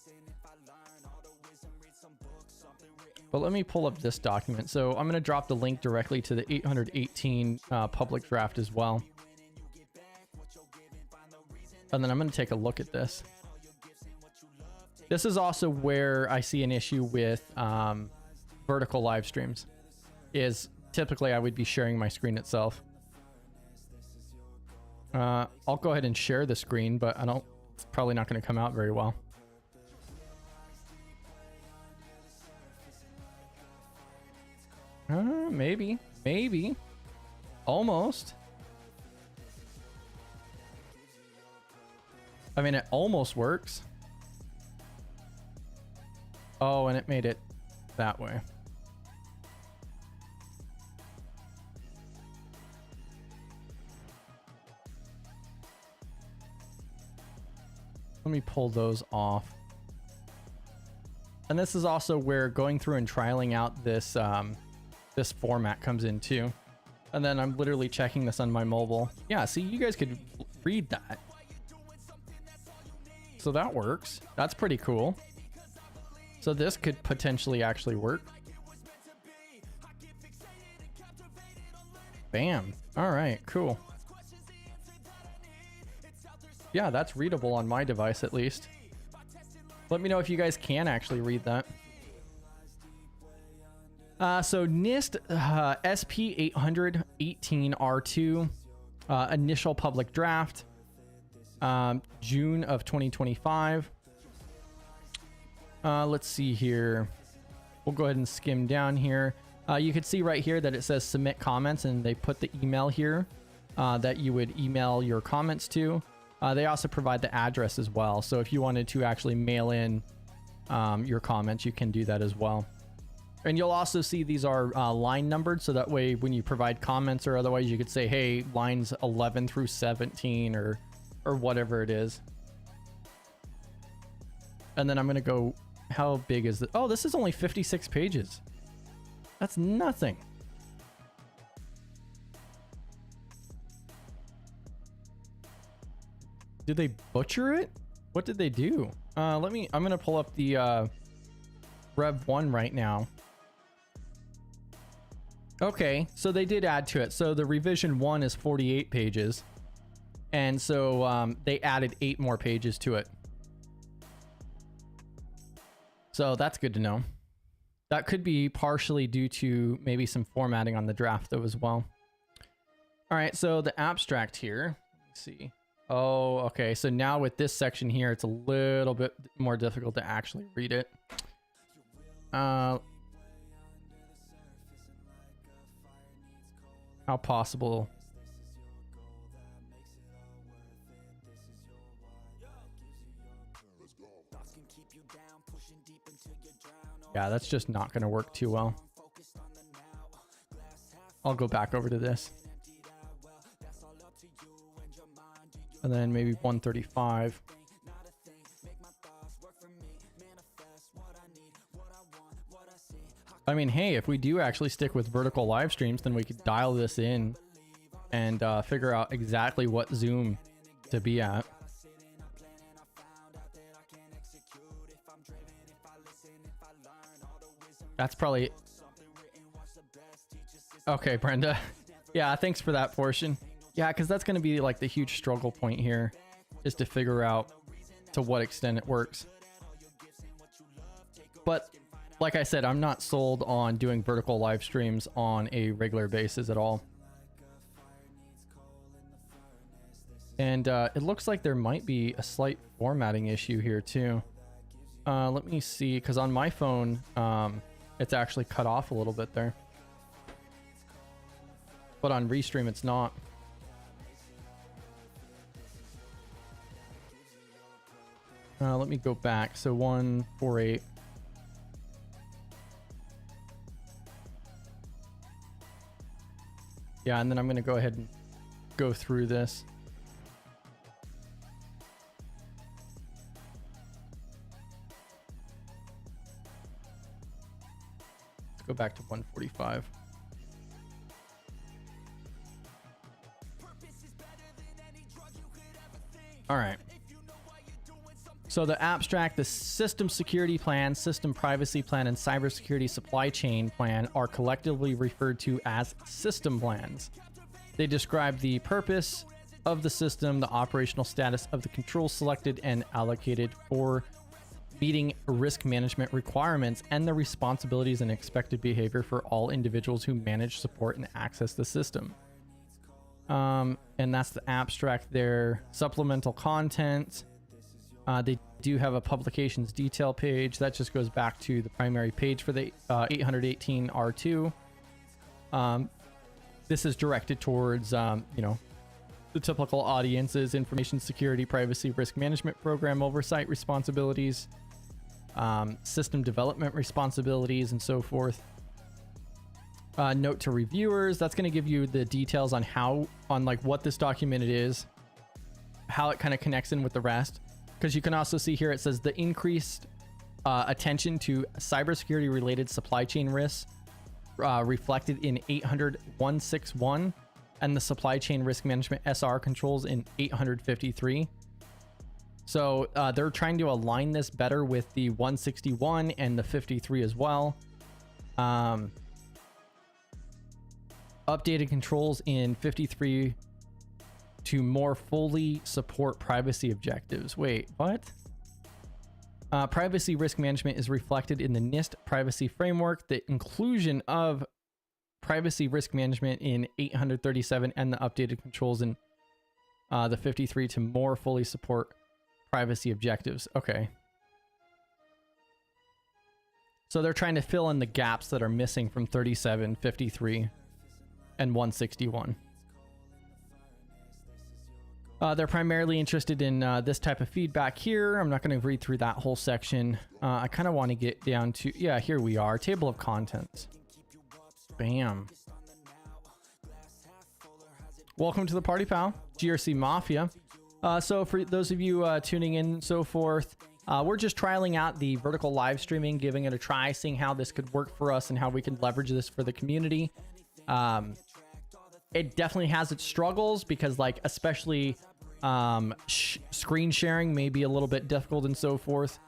But let me pull up this document. So I'm going to drop the link directly to the 818 public draft as well. And then I'm going to take a look at this. This is also where I see an issue with vertical live streams. Is typically I would be sharing my screen itself. I'll go ahead and share the screen, but it's probably not going to come out very well. Maybe. Almost. I mean, it almost works. Oh, and it made it that way. Let me pull those off. And this is also where going through and trialing out this this format comes in too. And then I'm literally checking this on my mobile. Yeah, see, you guys could read that. So that works. That's pretty cool. So this could potentially actually work. Bam. All right, cool. Yeah, that's readable on my device at least. Let me know if you guys can actually read that. So NIST SP 818 R2 initial public draft, June of 2025. Let's see here. We'll go ahead and skim down here. You can see right here that it says submit comments, and they put the email here that you would email your comments to. They also provide the address as well. So if you wanted to actually mail in your comments, you can do that as well. And you'll also see these are line numbered, so that way when you provide comments or otherwise, you could say, hey, lines 11 through 17 or whatever it is. And then I'm going to go, how big is it? Oh, this is only 56 pages. That's nothing. Did they butcher it? What did they do? I'm going to pull up the Rev 1 right now. Okay, so they did add to it. So the revision 1 is 48 pages. And so they added 8 more pages to it. So that's good to know. That could be partially due to maybe some formatting on the draft though as well. All right, so the abstract here, let's see. Oh, okay. So now with this section here, it's a little bit more difficult to actually read it. How possible? Yeah, that's just not going to work too well. I'll go back over to this. And then maybe 135. I mean, hey, if we do actually stick with vertical live streams, then we could dial this in and figure out exactly what zoom to be at. That's probably... Okay, Brenda. Yeah, thanks for that portion. Yeah, because that's going to be like the huge struggle point here, is to figure out to what extent it works. But like I said, I'm not sold on doing vertical live streams on a regular basis at all. And it looks like there might be a slight formatting issue here too. Let me see, because on my phone, it's actually cut off a little bit there. But on Restream, it's not. Let me go back. So 148. Yeah, and then I'm going to go ahead and go through this. Let's go back to 145. All right. So the abstract, the system security plan, system privacy plan, and cybersecurity supply chain plan are collectively referred to as system plans. They describe the purpose of the system, the operational status of the controls selected and allocated for meeting risk management requirements, and the responsibilities and expected behavior for all individuals who manage, support, and access the system. And that's the abstract there. Supplemental content. They do have a publications detail page. That just goes back to the primary page for the 818 R2. This is directed towards, you know, the typical audiences: information security, privacy, risk management, program oversight responsibilities, system development responsibilities, and so forth. Note to reviewers, that's going to give you the details on how, on like what this document is, how it kind of connects in with the rest. Because you can also see here, it says the increased attention to cybersecurity related supply chain risks reflected in 800-161 and the supply chain risk management SR controls in 853. So they're trying to align this better with the 161 and the 53 as well. Updated controls in 53 to more fully support privacy objectives. Wait, what? Privacy risk management is reflected in the NIST privacy framework. The inclusion of privacy risk management in 837 and the updated controls in the 53 to more fully support privacy objectives. Okay. So they're trying to fill in the gaps that are missing from 37, 53, and 161. They're primarily interested in this type of feedback here. I'm not going to read through that whole section. I kind of want to get down to, yeah, here we are. Table of contents. Bam. Welcome to the party, pal. GRC Mafia. So for those of you tuning in and so forth, we're just trialing out the vertical live streaming, giving it a try, seeing how this could work for us and how we can leverage this for the community. It definitely has its struggles because, like, especially screen sharing may be a little bit difficult and so forth.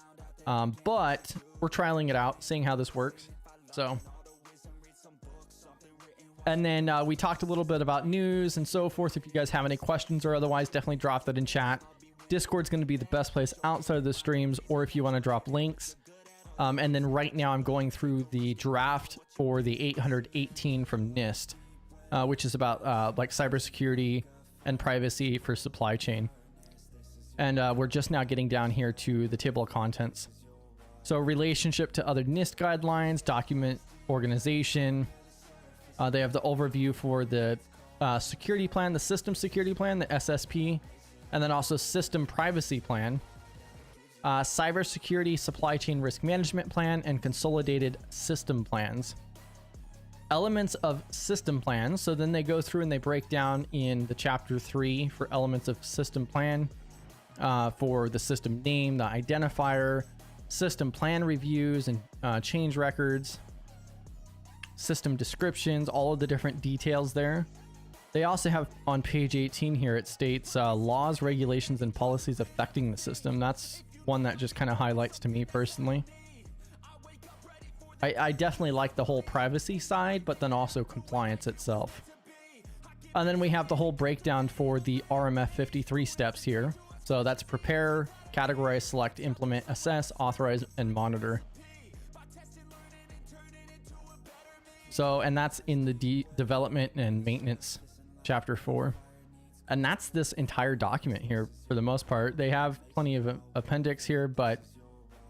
But we're trialing it out, seeing how this works. So, and then we talked a little bit about news and so forth. If you guys have any questions or otherwise, definitely drop that in chat. Discord's going to be the best place outside of the streams, or if you want to drop links. And then right now I'm going through the draft for the 818 from NIST, which is about like cybersecurity and privacy for supply chain. And we're just now getting down here to the table of contents. So relationship to other NIST guidelines, document organization. They have the overview for the security plan, the system security plan, the SSP, and then also system privacy plan, cybersecurity supply chain risk management plan, and consolidated system plans. Elements of system plans. So then they go through and they break down in the chapter 3 for elements of system plan, for the system name, the identifier, system plan reviews and change records, system descriptions, all of the different details there. They also have on page 18 here, it states laws, regulations, and policies affecting the system. That's one that just kind of highlights to me personally. I definitely like the whole privacy side, but then also compliance itself. And then we have the whole breakdown for the RMF 53 steps here. So that's prepare, categorize, select, implement, assess, authorize, and monitor. So, and that's in the development and maintenance chapter 4. And that's this entire document here for the most part. They have plenty of appendix here, but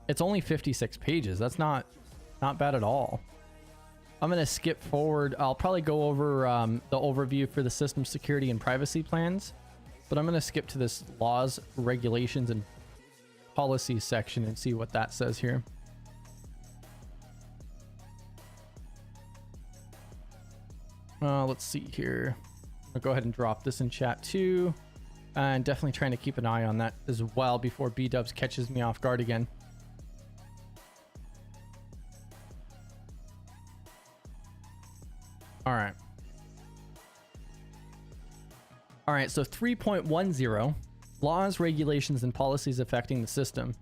it's only 56 pages. That's not bad at all. I'm going to skip forward. I'll probably go over the overview for the system security and privacy plans, but I'm going to skip to this laws, regulations, and policies section and see what that says here. Let's see here. I'll go ahead and drop this in chat too. And definitely trying to keep an eye on that as well before B-dubs catches me off guard again. All right, so 3.10, laws, regulations, and policies affecting the system.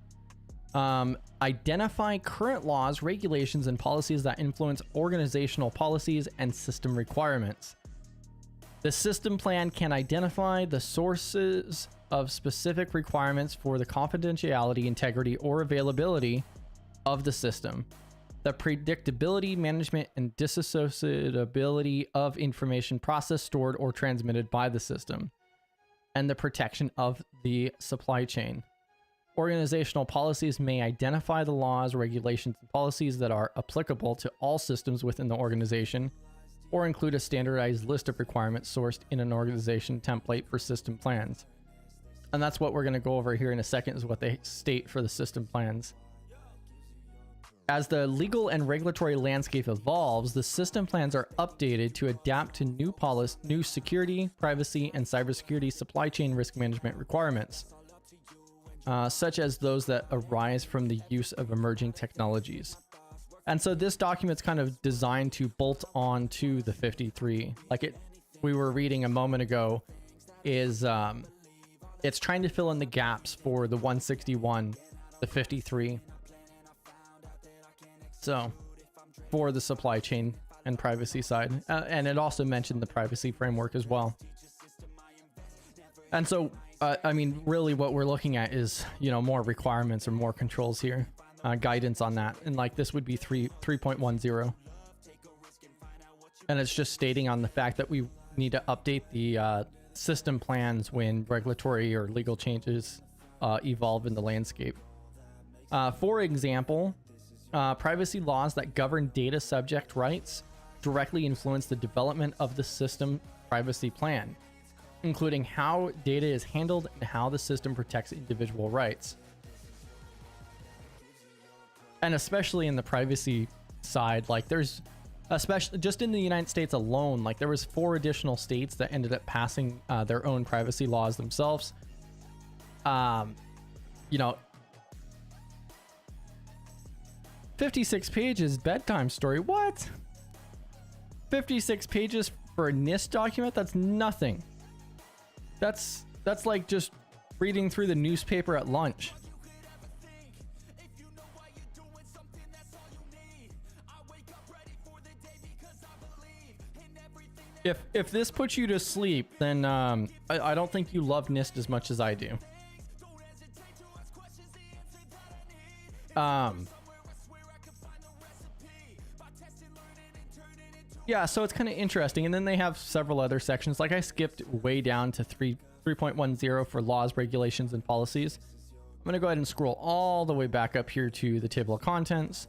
Identify current laws, regulations, and policies that influence organizational policies and system requirements. The system plan can identify the sources of specific requirements for the confidentiality, integrity, or availability of the system, the predictability, management, and disassociability of information processed, stored, or transmitted by the system, and the protection of the supply chain. Organizational policies may identify the laws, regulations, and policies that are applicable to all systems within the organization, or include a standardized list of requirements sourced in an organization template for system plans. And that's what we're going to go over here in a second, is what they state for the system plans. As the legal and regulatory landscape evolves, the system plans are updated to adapt to new security, privacy, and cybersecurity supply chain risk management requirements, such as those that arise from the use of emerging technologies. And so this document's kind of designed to bolt on to the 53. Like we were reading a moment ago, is it's trying to fill in the gaps for the 161, the 53. So for the supply chain and privacy side. And it also mentioned the privacy framework as well. And so I mean, really what we're looking at is, more requirements or more controls here, guidance on that. And like this would be 3.10. And it's just stating on the fact that we need to update the system plans when regulatory or legal changes evolve in the landscape. For example, privacy laws that govern data subject rights directly influence the development of the system privacy plan, including how data is handled and how the system protects individual rights. And especially in the privacy side, like there's, especially just in the United States alone, like there was 4 additional states that ended up passing their own privacy laws themselves. 56 pages bedtime story. What? 56 pages for a NIST document? That's nothing. That's like just reading through the newspaper at lunch. If this puts you to sleep, then I don't think you love NIST as much as I do. Yeah, so it's kind of interesting. And then they have several other sections. Like I skipped way down to 3.10 for laws, regulations, and policies. I'm going to go ahead and scroll all the way back up here to the table of contents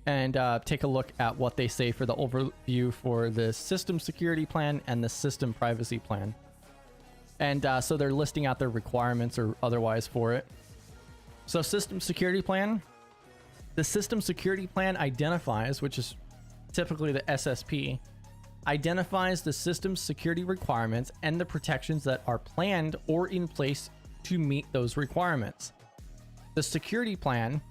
and take a look at what they say for the overview for the system security plan and the system privacy plan. And so they're listing out their requirements or otherwise for it. So system security plan. The system security plan identifies, which is typically the SSP, identifies the system's security requirements and the protections that are planned or in place to meet those requirements. The security plan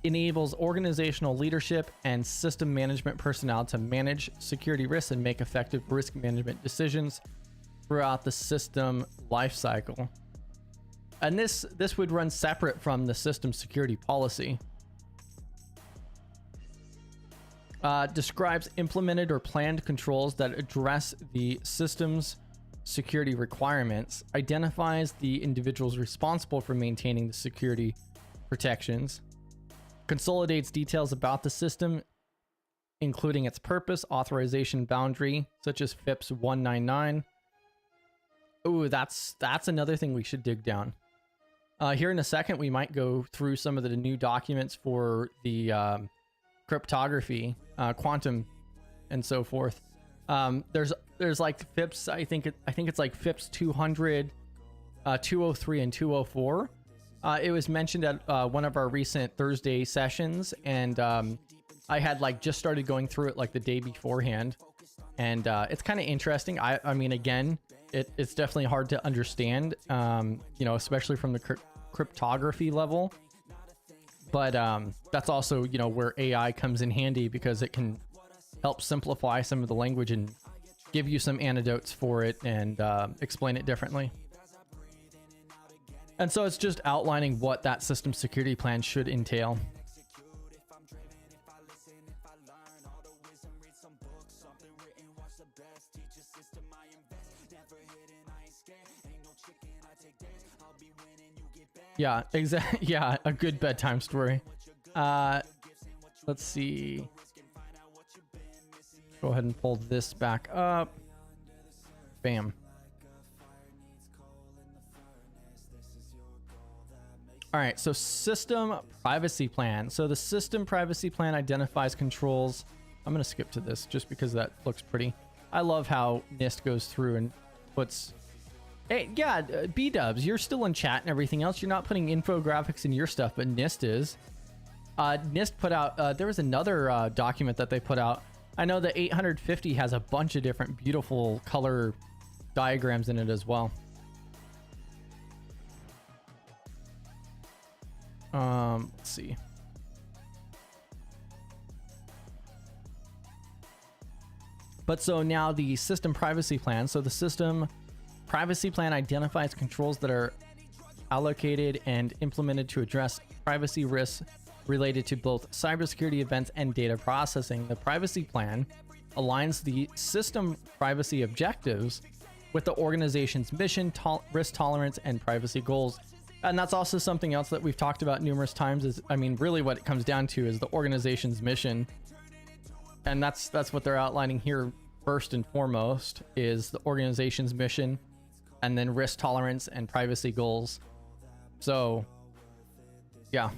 enables organizational leadership and system management personnel to manage security risks and make effective risk management decisions throughout the system lifecycle. And this would run separate from the system security policy. Describes implemented or planned controls that address the system's security requirements, identifies the individuals responsible for maintaining the security protections, consolidates details about the system, including its purpose, authorization boundary, such as FIPS 199. Ooh, that's another thing we should dig down. Here in a second, we might go through some of the new documents for the cryptography, quantum, and so forth. There's like FIPS. I think it's like FIPS 200, 203, and 204. It was mentioned at one of our recent Thursday sessions, and I had like just started going through it like the day beforehand, and it's kind of interesting. I mean, again, it's definitely hard to understand, especially from the cryptography level. But that's also, where AI comes in handy, because it can help simplify some of the language and give you some anecdotes for it and explain it differently. And so it's just outlining what that system security plan should entail. Yeah, exactly. Yeah, a good bedtime story. Let's see. Go ahead and pull this back up. Bam. All right, so system privacy plan. So the system privacy plan identifies controls. I'm going to skip to this just because that looks pretty. I love how NIST goes through and puts... Hey, yeah, B-dubs, you're still in chat and everything else. You're not putting infographics in your stuff, but NIST is. NIST put out... there was another document that they put out. I know the 850 has a bunch of different beautiful color diagrams in it as well. Let's see. But so now the system privacy plan. So the system privacy plan identifies controls that are allocated and implemented to address privacy risks related to both cybersecurity events and data processing. The privacy plan aligns the system privacy objectives with the organization's mission, risk tolerance, and privacy goals. And that's also something else that we've talked about numerous times is, I mean, really what it comes down to is the organization's mission. And that's what they're outlining here first and foremost is the organization's mission and then risk tolerance and privacy goals. So yeah,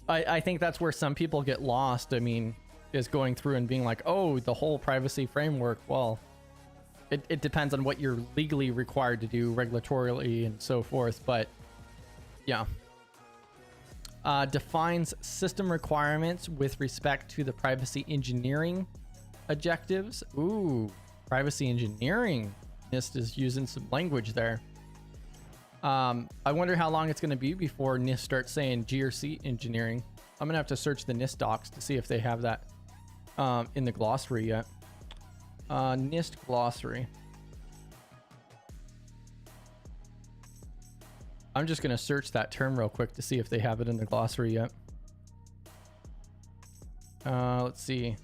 I think that's where some people get lost. I mean, is going through and being like, oh, the whole privacy framework. Well, it depends on what you're legally required to do regulatorily and so forth. But yeah, defines system requirements with respect to the privacy engineering objectives. Ooh, privacy engineering. NIST is using some language there. I wonder how long it's going to be before NIST starts saying GRC engineering. I'm going to have to search the NIST docs to see if they have that in the glossary yet. NIST glossary. I'm just going to search that term real quick to see if they have it in the glossary yet. Let's see.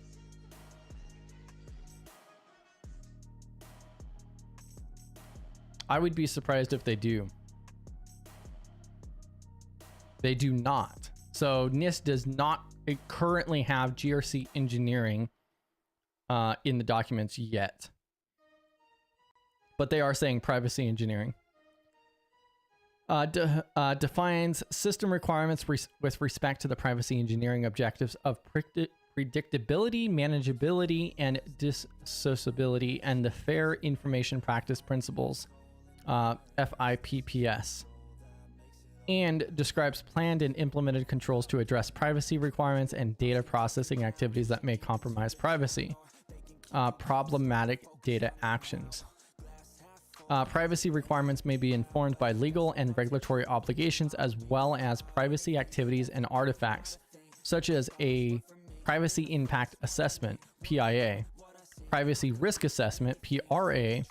I would be surprised if they do. They do not. So NIST does not currently have GRC engineering in the documents yet. But they are saying privacy engineering. Defines system requirements with respect to the privacy engineering objectives of predictability, manageability, and dissociability, and the Fair Information Practice Principles, FIPPS, and describes planned and implemented controls to address privacy requirements and data processing activities that may compromise privacy. Problematic data actions. Privacy requirements may be informed by legal and regulatory obligations as well as privacy activities and artifacts, such as a privacy impact assessment, PIA, privacy risk assessment, PRA,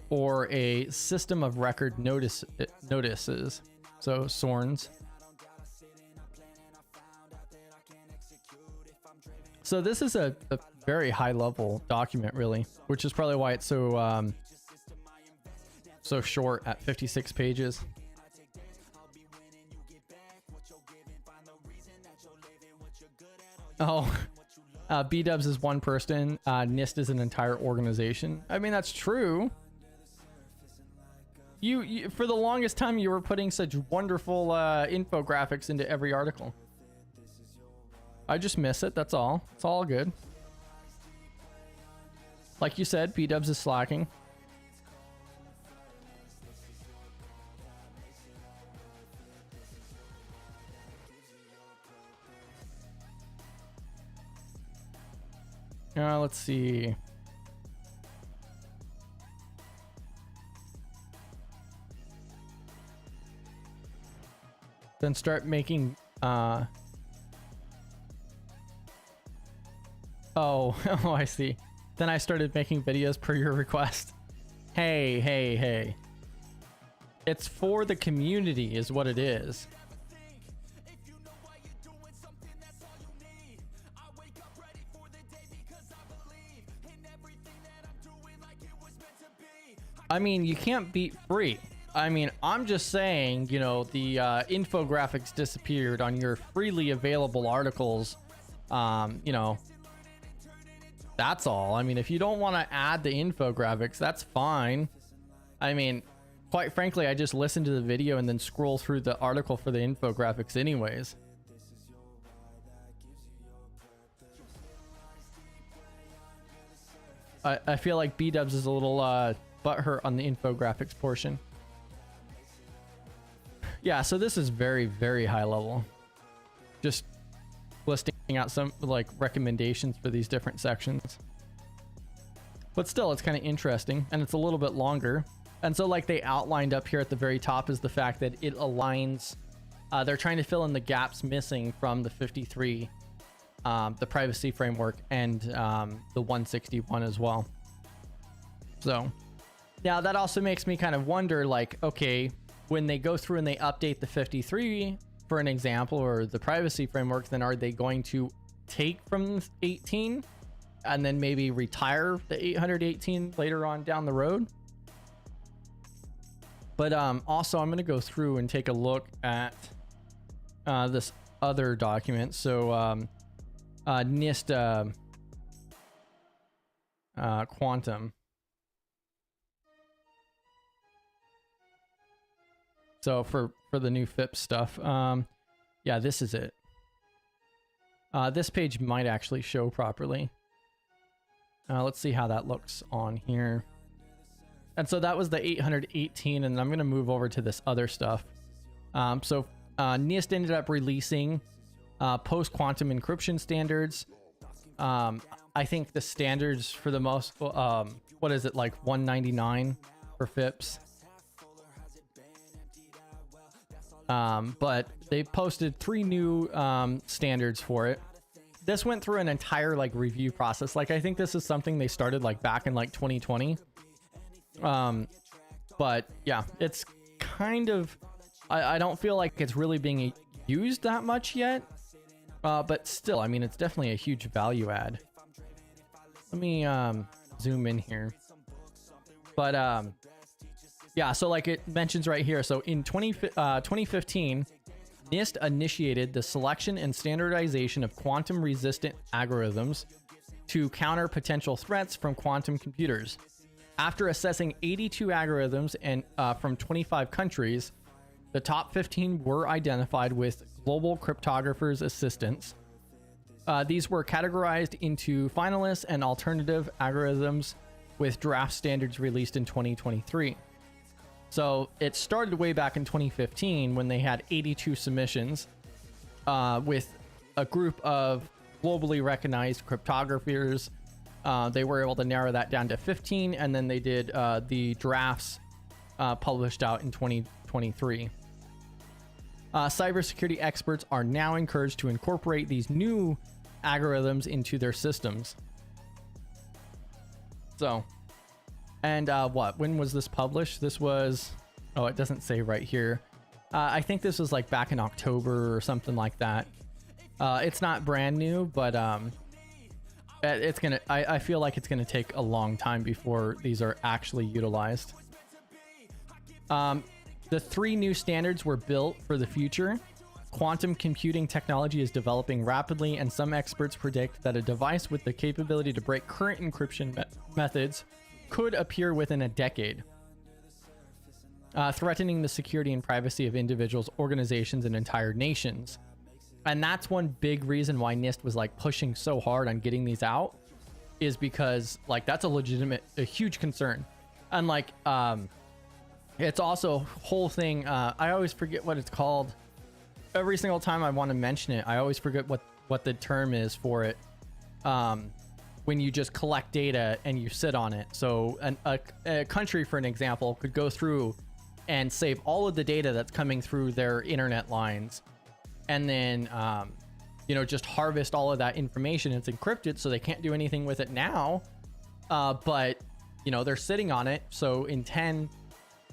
or a system of record notices, so SORNs. So this is a very high level document, really, which is probably why it's so so short at 56 pages. Oh, B-dubs is one person. NIST is an entire organization. I mean, that's true. You for the longest time, you were putting such wonderful infographics into every article. I just miss it. That's all. It's all good. Like you said, B-dubs is slacking. Let's see. Then start making oh, I see. Then I started making videos per your request. Hey. It's for the community is what it is. I mean, you can't beat free. I mean, I'm just saying, you know, the infographics disappeared on your freely available articles. You know, that's all. I mean, if you don't want to add the infographics, that's fine. I mean, quite frankly, I just listen to the video and then scroll through the article for the infographics anyways. I feel like B-dubs is a little butthurt on the infographics portion. Yeah, so this is very, very high level. Just listing out some like recommendations for these different sections. But still, it's kind of interesting, and it's a little bit longer. And so like they outlined up here at the very top is the fact that it aligns, they're trying to fill in the gaps missing from the 53, the privacy framework, and the 161 as well. So now that also makes me kind of wonder, like, okay, when they go through and they update the 53, for an example, or the privacy framework, then are they going to take from 18 and then maybe retire the 818 later on down the road? But also, I'm going to go through and take a look at this other document. So NIST quantum. So for the new FIPS stuff, yeah, this is it. This page might actually show properly. Let's see how that looks on here. And so that was the 818, and I'm going to move over to this other stuff. So NIST ended up releasing post-quantum encryption standards. I think the standards for the most, what is it, like 199 for FIPS? But they posted 3 new standards for it. This went through an entire like review process. Like I think this is something they started like back in like 2020. But yeah, it's kind of, I don't feel like it's really being used that much yet. But still, I mean, it's definitely a huge value add. Let me zoom in here. But yeah, so like it mentions right here. So in 2015, NIST initiated the selection and standardization of quantum resistant algorithms to counter potential threats from quantum computers. After assessing 82 algorithms and from 25 countries, the top 15 were identified with global cryptographers' assistance. These were categorized into finalists and alternative algorithms with draft standards released in 2023. So it started way back in 2015 when they had 82 submissions with a group of globally recognized cryptographers. They were able to narrow that down to 15, and then they did the drafts published out in 2023. Cybersecurity experts are now encouraged to incorporate these new algorithms into their systems. So, and when was this published? This was, oh, it doesn't say right here. I think this was like back in October or something like that. It's not brand new, but it's gonna, I feel like it's gonna take a long time before these are actually utilized. The 3 new standards were built for the future. Quantum computing technology is developing rapidly, and some experts predict that a device with the capability to break current encryption methods could appear within a decade, threatening the security and privacy of individuals, organizations, and entire nations. And that's one big reason why NIST was like pushing so hard on getting these out, is because like that's a huge concern. And like it's also a whole thing, I always forget what it's called. Every single time I want to mention it, I always forget what the term is for it. When you just collect data and you sit on it. So a country, for an example, could go through and save all of the data that's coming through their internet lines, and then just harvest all of that information. It's encrypted, so they can't do anything with it now, but they're sitting on it, so in 10,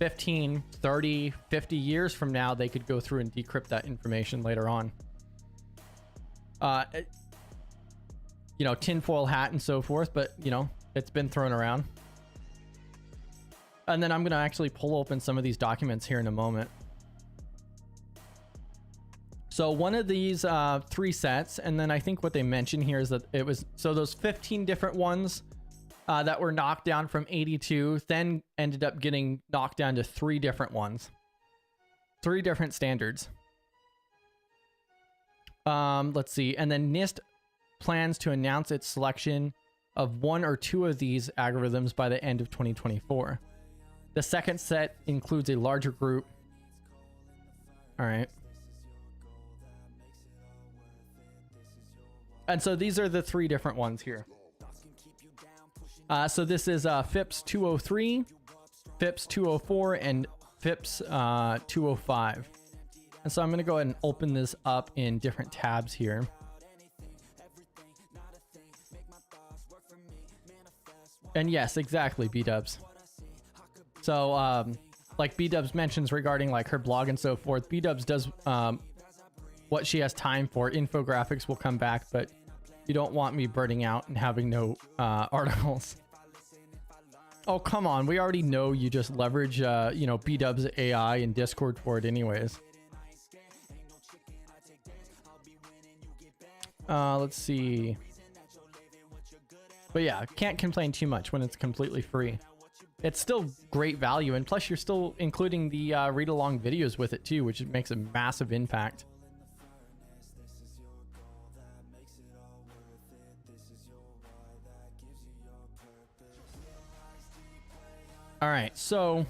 15, 30, 50 years from now, they could go through and decrypt that information later on. Tinfoil hat and so forth, but it's been thrown around. And then I'm going to actually pull open some of these documents here in a moment. So one of these 3 sets, and then I think what they mentioned here is that it was, so those 15 different ones that were knocked down from 82 then ended up getting knocked down to 3 different ones. 3 different standards. Let's see. And then NIST plans to announce its selection of 1 or 2 of these algorithms by the end of 2024. The second set includes a larger group. All right. And so these are the 3 different ones here. So this is FIPS 203, FIPS 204, and FIPS 205. And so I'm going to go ahead and open this up in different tabs here. And yes, exactly, B-dubs. So like B-dubs mentions regarding like her blog and so forth, B-dubs does what she has time for. Infographics will come back, but you don't want me burning out and having no articles. Oh, come on. We already know you just leverage, you know, B-Dub's AI and Discord for it anyways. Let's see. But yeah, can't complain too much when it's completely free. It's still great value, and plus you're still including the read-along videos with it too, which makes a massive impact. All right, so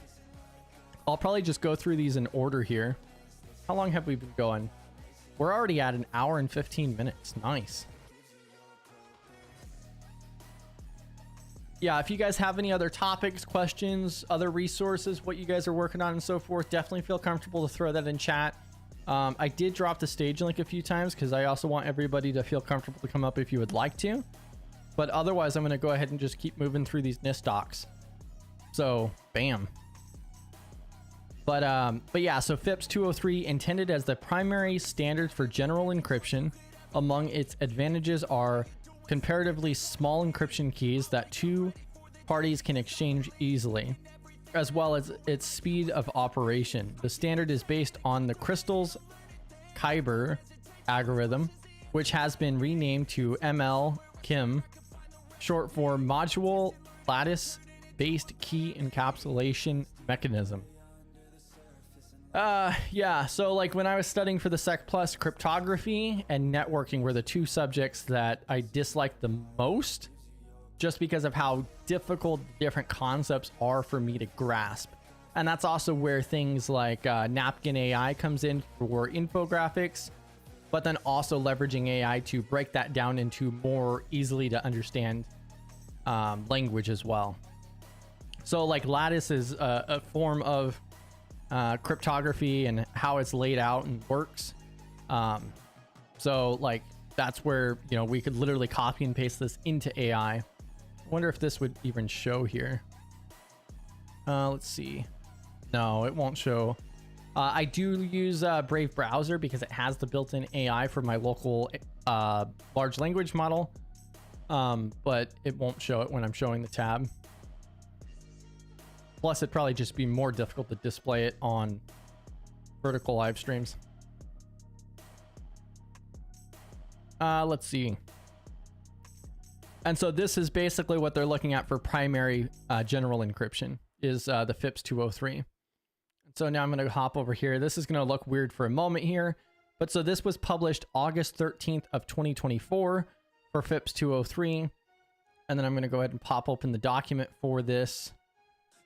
I'll probably just go through these in order here. How long have we been going? We're already at 1 hour and 15 minutes. Nice. Yeah, if you guys have any other topics, questions, other resources, what you guys are working on and so forth, definitely feel comfortable to throw that in chat. I did drop the stage link a few times because I also want everybody to feel comfortable to come up if you would like to. But otherwise, I'm going to go ahead and just keep moving through these NIST docs. So, bam. But yeah, so FIPS 203 intended as the primary standard for general encryption. Among its advantages are comparatively small encryption keys that two parties can exchange easily, as well as its speed of operation. The standard is based on the Crystal's Kyber algorithm, which has been renamed to ML-KIM, short for Module Lattice Based Key Encapsulation Mechanism. Yeah, so like when I was studying for the Sec Plus, cryptography and networking were the two subjects that I disliked the most, just because of how difficult different concepts are for me to grasp. And that's also where things like Napkin AI comes in for infographics, but then also leveraging AI to break that down into more easily to understand language as well. So like Lattice is a form of cryptography and how it's laid out and works. So like that's where, you know, we could literally copy and paste this into AI. I wonder if this would even show here. Let's see. No, it won't show. I do use Brave Browser because it has the built-in AI for my local large language model, but it won't show it when I'm showing the tab. Plus, it'd probably just be more difficult to display it on vertical live streams. Let's see. And so this is basically what they're looking at for primary general encryption is the FIPS 203. So now I'm going to hop over here. This is going to look weird for a moment here. But so this was published August 13th of 2024 for FIPS 203. And then I'm going to go ahead and pop open the document for this.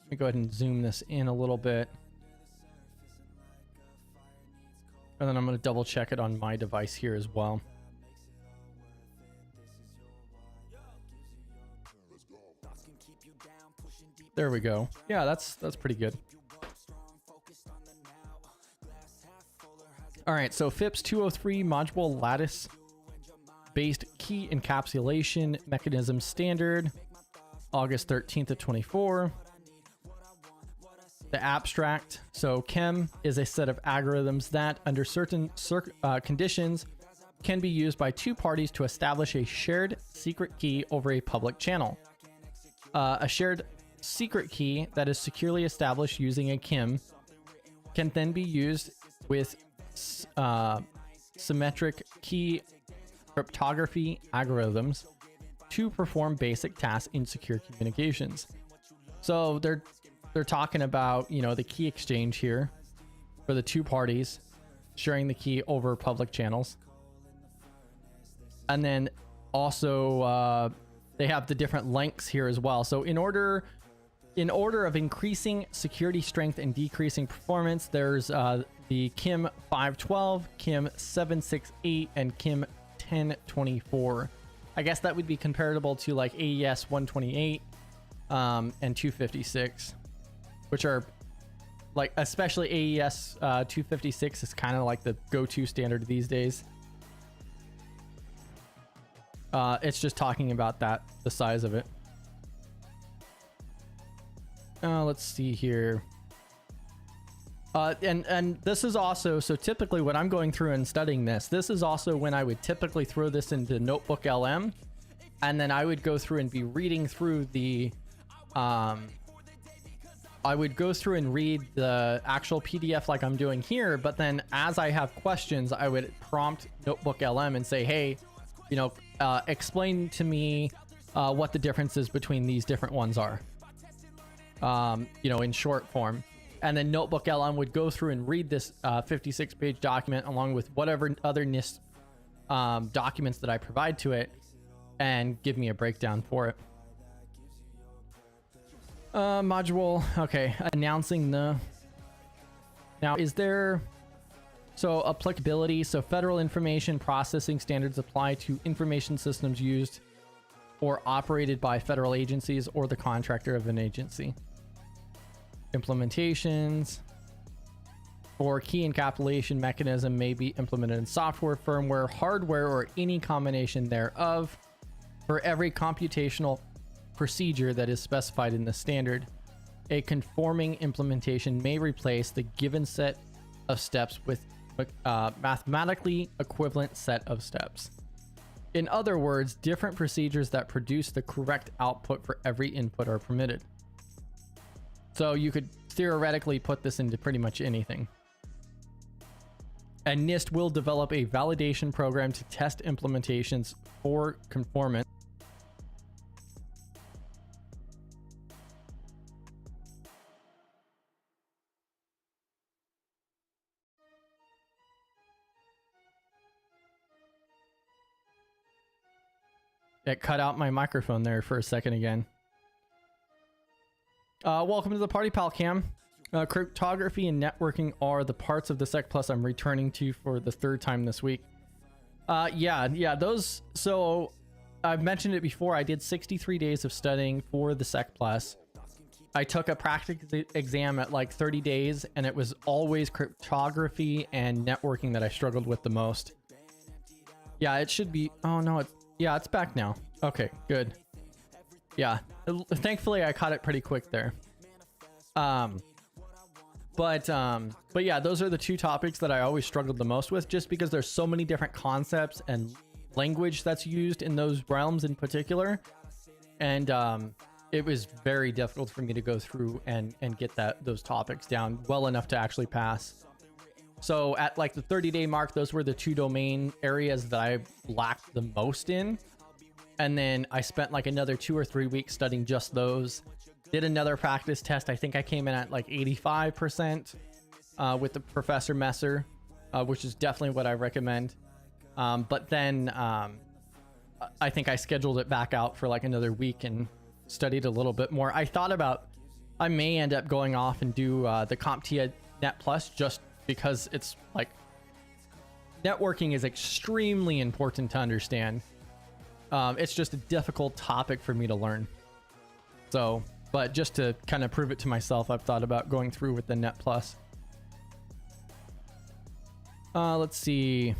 Let me go ahead and zoom this in a little bit. And then I'm going to double check it on my device here as well. There we go. Yeah, that's pretty good. All right, so FIPS 203 Module Lattice Based Key Encapsulation Mechanism Standard, August 13th of 24. The abstract. So KEM is a set of algorithms that, under certain conditions, can be used by two parties to establish a shared secret key over a public channel. A shared secret key that is securely established using a KEM can then be used with symmetric key cryptography algorithms to perform basic tasks in secure communications. So they're talking about, you know, the key exchange here for the two parties sharing the key over public channels. And then also they have the different lengths here as well. So in order of increasing security strength and decreasing performance, there's the KIM 512, KIM 768, and KIM 1024. I guess that would be comparable to like AES 128 and 256, which are like, especially AES 256 is kind of like the go-to standard these days. It's just talking about that, the size of it. Let's see here. And this is also, so typically when I'm going through and studying this is also when I would typically throw this into Notebook LM, and then I would go through and be reading through the I would go through and read the actual PDF like I'm doing here, but then as I have questions, I would prompt Notebook LM and say, hey, you know, explain to me what the differences between these different ones are, you know, in short form. And then Notebook LM would go through and read this 56-page document along with whatever other NIST documents that I provide to it and give me a breakdown for it. Module, okay, announcing the... Now, is there... So, applicability, so federal information processing standards apply to information systems used or operated by federal agencies or the contractor of an agency. Implementations for key encapsulation mechanism may be implemented in software, firmware, hardware, or any combination thereof for every computational procedure that is specified in the standard. A conforming implementation may replace the given set of steps with a mathematically equivalent set of steps. In other words, different procedures that produce the correct output for every input are permitted. So you could theoretically put this into pretty much anything. And NIST will develop a validation program to test implementations for conformance. It cut out my microphone there for a second again. Welcome to the party, pal Cam. Cryptography and networking are the parts of the Sec Plus I'm returning to for the third time this week. Yeah, those. So I've mentioned it before. I did 63 days of studying for the Sec Plus. I took a practical exam at like 30 days, and it was always cryptography and networking that I struggled with the most. Yeah, it should be. Oh no, yeah, it's back now. Okay, good. Yeah, thankfully I caught it pretty quick there. But yeah, those are the two topics that I always struggled the most with, just because there's so many different concepts and language that's used in those realms in particular. And it was very difficult for me to go through and get those topics down well enough to actually pass. So at like the 30-day mark, those were the two domain areas that I lacked the most in. And then I spent like another 2 or 3 weeks studying just those. Did another practice test. I think I came in at like 85% with the Professor Messer, which is definitely what I recommend. But then I think I scheduled it back out for like another week and studied a little bit more. I thought about I may end up going off and do the CompTIA Net Plus, just because it's like networking is extremely important to understand. It's just a difficult topic for me to learn. So, but just to kind of prove it to myself, I've thought about going through with the Net Plus. Let's see.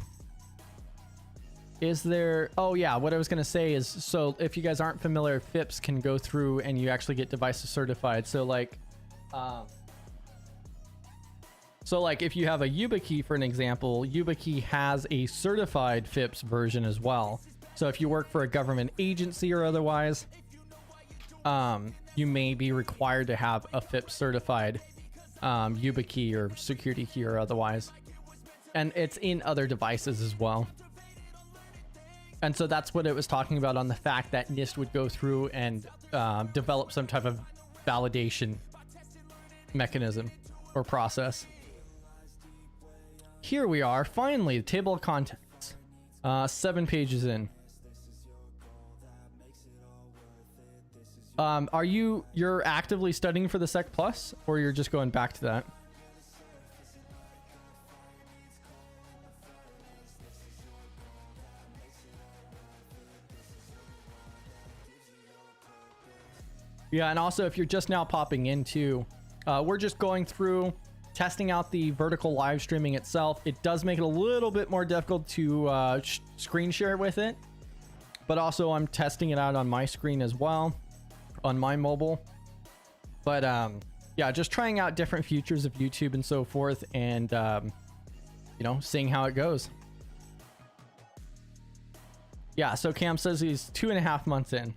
Is there... Oh yeah, what I was going to say is, so if you guys aren't familiar, FIPS can go through and you actually get devices certified. So like... if you have a YubiKey, for an example, YubiKey has a certified FIPS version as well. So if you work for a government agency or otherwise, you may be required to have a FIPS certified YubiKey or security key or otherwise. And it's in other devices as well. And so that's what it was talking about, on the fact that NIST would go through and develop some type of validation mechanism or process. Here we are, finally, the table of contents. 7 pages in. You're actively studying for the Sec Plus, or you're just going back to that? Yeah, and also if you're just now popping into, we're just going through testing out the vertical live streaming itself. It does make it a little bit more difficult to screen share with it, but also I'm testing it out on my screen as well, on my mobile. But yeah, just trying out different features of YouTube and so forth, and seeing how it goes. Yeah, so Cam says he's 2.5 months in.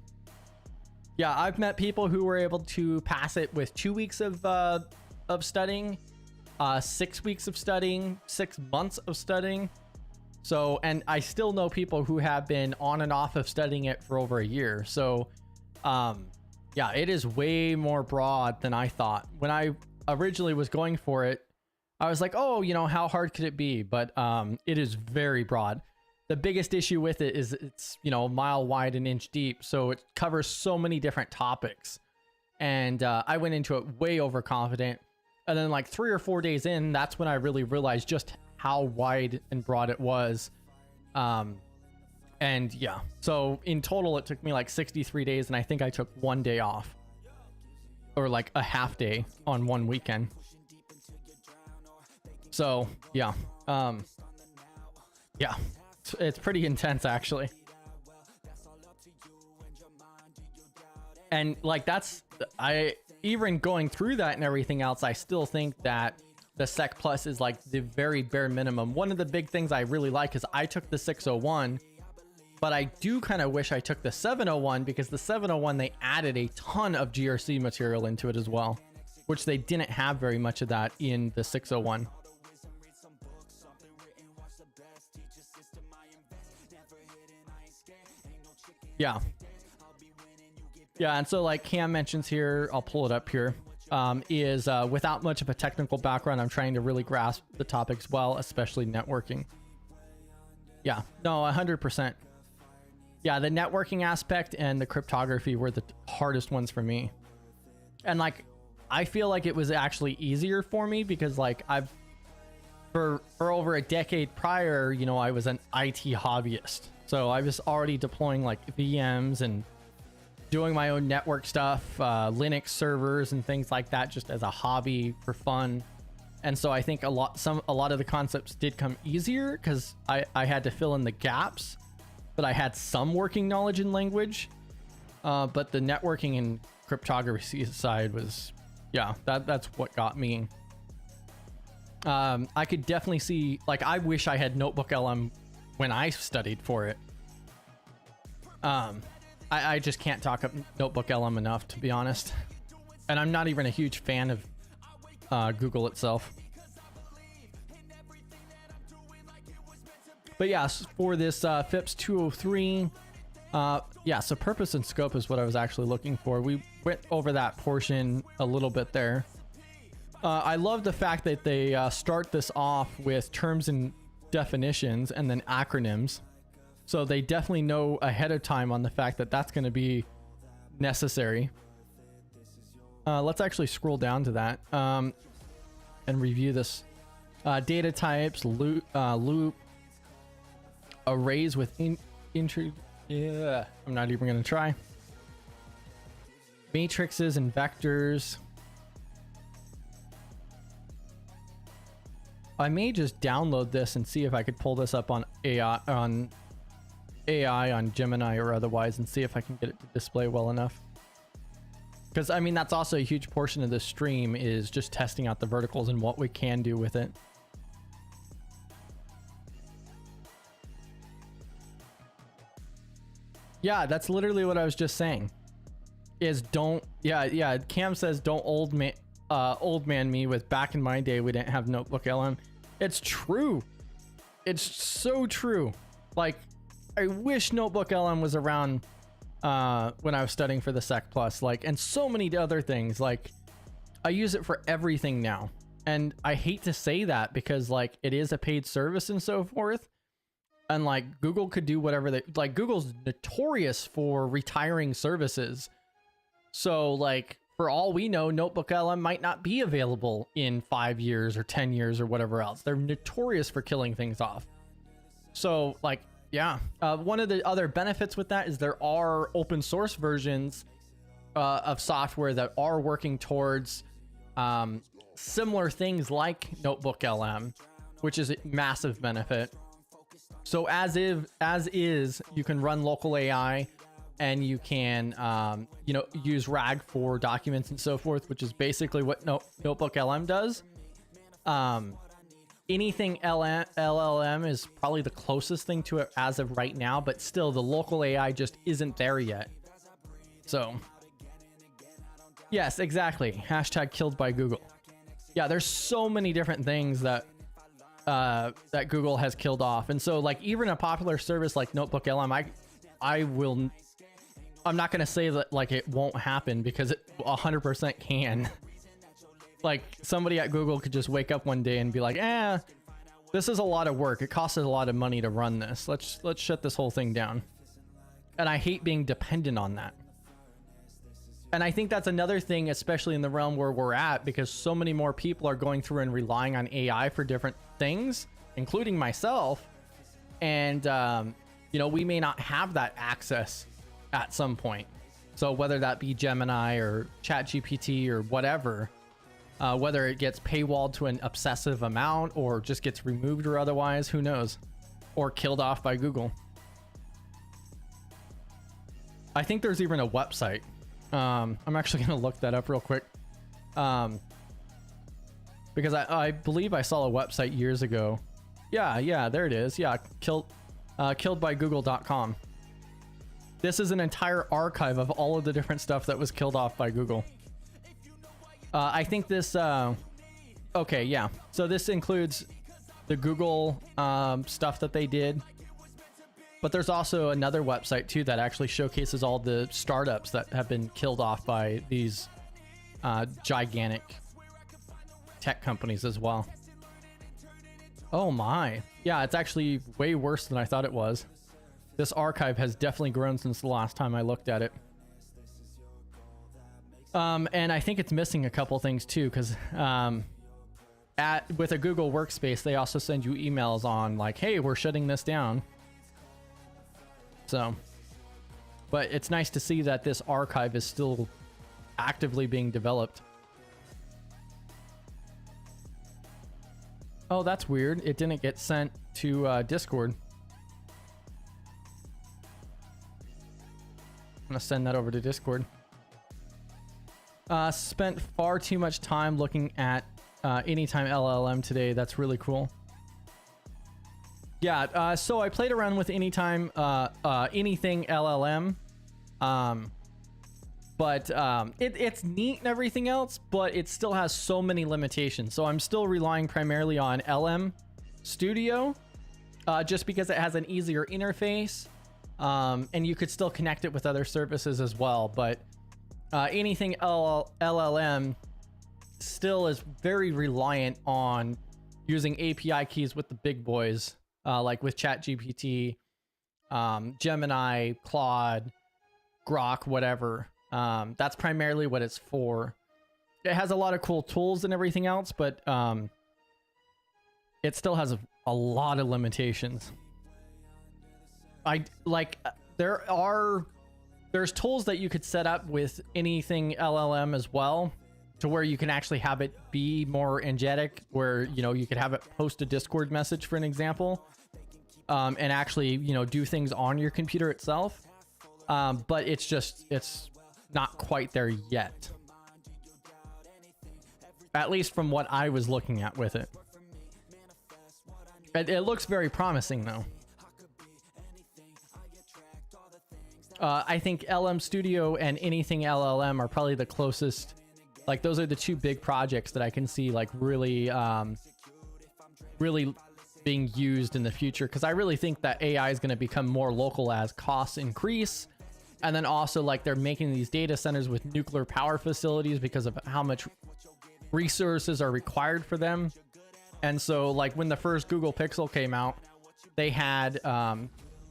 Yeah, I've met people who were able to pass it with 2 weeks of studying, 6 weeks of studying, 6 months of studying. So, and I still know people who have been on and off of studying it for over a year. So, yeah, it is way more broad than I thought. When I originally was going for it, I was like, oh, you know, how hard could it be? But it is very broad. The biggest issue with it is it's, you know, a mile wide and inch deep. So it covers so many different topics. And I went into it way overconfident. And then like 3 or 4 days in, that's when I really realized just how wide and broad it was. And yeah, so in total, it took me like 63 days. And I think I took 1 day off, or like a half day on one weekend. So yeah, yeah, it's pretty intense actually. And like even going through that and everything else, I still think that the Sec Plus is like the very bare minimum. One of the big things I really like is I took the 601, but I do kind of wish I took the 701, because the 701, they added a ton of GRC material into it as well, which they didn't have very much of that in the 601. Yeah. Yeah, and so like Cam mentions here, I'll pull it up here, is without much of a technical background, I'm trying to really grasp the topics well, especially networking. Yeah, no, 100%. Yeah, the networking aspect and the cryptography were the hardest ones for me. And like, I feel like it was actually easier for me because like for over a decade prior, you know, I was an IT hobbyist. So I was already deploying like VMs and doing my own network stuff, Linux servers and things like that, just as a hobby for fun. And so I think a lot of the concepts did come easier because I had to fill in the gaps, but I had some working knowledge in language. But the networking and cryptography side was, yeah, that's what got me. I could definitely see, like, I wish I had Notebook LM when I studied for it. I just can't talk up Notebook LM enough, to be honest. And I'm not even a huge fan of Google itself. But yeah, for this FIPS 203, yeah, so purpose and scope is what I was actually looking for. We went over that portion a little bit there. I love the fact that they start this off with terms and definitions and then acronyms. So they definitely know ahead of time on the fact that that's going to be necessary. Let's actually scroll down to that and review this. Data types, loop, arrays with yeah, I'm not even going to try. Matrices and vectors. I may just download this and see if I could pull this up on AI on Gemini or otherwise and see if I can get it to display well enough. Because I mean, that's also a huge portion of this stream, is just testing out the verticals and what we can do with it. Yeah, that's literally what I was just saying. Is don't, yeah, Cam says don't old man me with back in my day we didn't have Notebook LM. It's true. It's so true. Like, I wish Notebook LM was around when I was studying for the Sec Plus, like, and so many other things. Like, I use it for everything now. And I hate to say that because like it is a paid service and so forth. And like Google could do whatever they like. Google's notorious for retiring services. So like, for all we know, Notebook LM might not be available in 5 years or 10 years or whatever else. They're notorious for killing things off. So like, yeah, one of the other benefits with that is there are open source versions of software that are working towards similar things like Notebook LM, which is a massive benefit. So as is, you can run local AI and you can, you know, use RAG for documents and so forth, which is basically what Notebook LM does. Anything LLM is probably the closest thing to it as of right now, but still the local AI just isn't there yet. So Yes, exactly. Hashtag killed by Google. Yeah, there's so many different things that that Google has killed off. And so like even a popular service like Notebook LM, I'm not going to say that like it won't happen, because it 100% can. Like somebody at Google could just wake up one day and be like, this is a lot of work. It costs us a lot of money to run this. Let's shut this whole thing down. And I hate being dependent on that. And I think that's another thing, especially in the realm where we're at, because so many more people are going through and relying on AI for different things, including myself. And, you know, we may not have that access at some point. So whether that be Gemini or ChatGPT or whatever, whether it gets paywalled to an obsessive amount or just gets removed or otherwise, who knows? Or killed off by Google. I think there's even a website. I'm actually going to look that up real quick. Because I believe I saw a website years ago. Yeah, there it is. Yeah, killedbygoogle.com. This is an entire archive of all of the different stuff that was killed off by Google. I think this, okay, yeah. So this includes the Google stuff that they did. But there's also another website too that actually showcases all the startups that have been killed off by these gigantic tech companies as well. Oh my. Yeah, it's actually way worse than I thought it was. This archive has definitely grown since the last time I looked at it. And I think it's missing a couple things too, because with a Google Workspace, they also send you emails on like, hey, we're shutting this down. So, but it's nice to see that this archive is still actively being developed. Oh, that's weird. It didn't get sent to Discord. I'm gonna send that over to Discord. Spent far too much time looking at Anytime LLM today. That's really cool. Yeah, so I played around with Anytime, anything LLM, but it's neat and everything else, but it still has so many limitations. So I'm still relying primarily on LM Studio, just because it has an easier interface, and you could still connect it with other services as well. But anything LLM still is very reliant on using API keys with the big boys. Like with ChatGPT, Gemini, Claude, Grok, whatever. That's primarily what it's for. It has a lot of cool tools and everything else, but it still has a lot of limitations. There's tools that you could set up with anything LLM as well, to where you can actually have it be more energetic, where, you know, you could have it post a Discord message, for an example. And actually, you know, do things on your computer itself. But it's not quite there yet. At least from what I was looking at with it. It looks very promising though. I think LM Studio and anything LLM are probably the closest. Like those are the two big projects that I can see like really, really being used in the future, because I really think that AI is going to become more local as costs increase. And then also like they're making these data centers with nuclear power facilities because of how much resources are required for them. And so like when the first Google Pixel came out, they had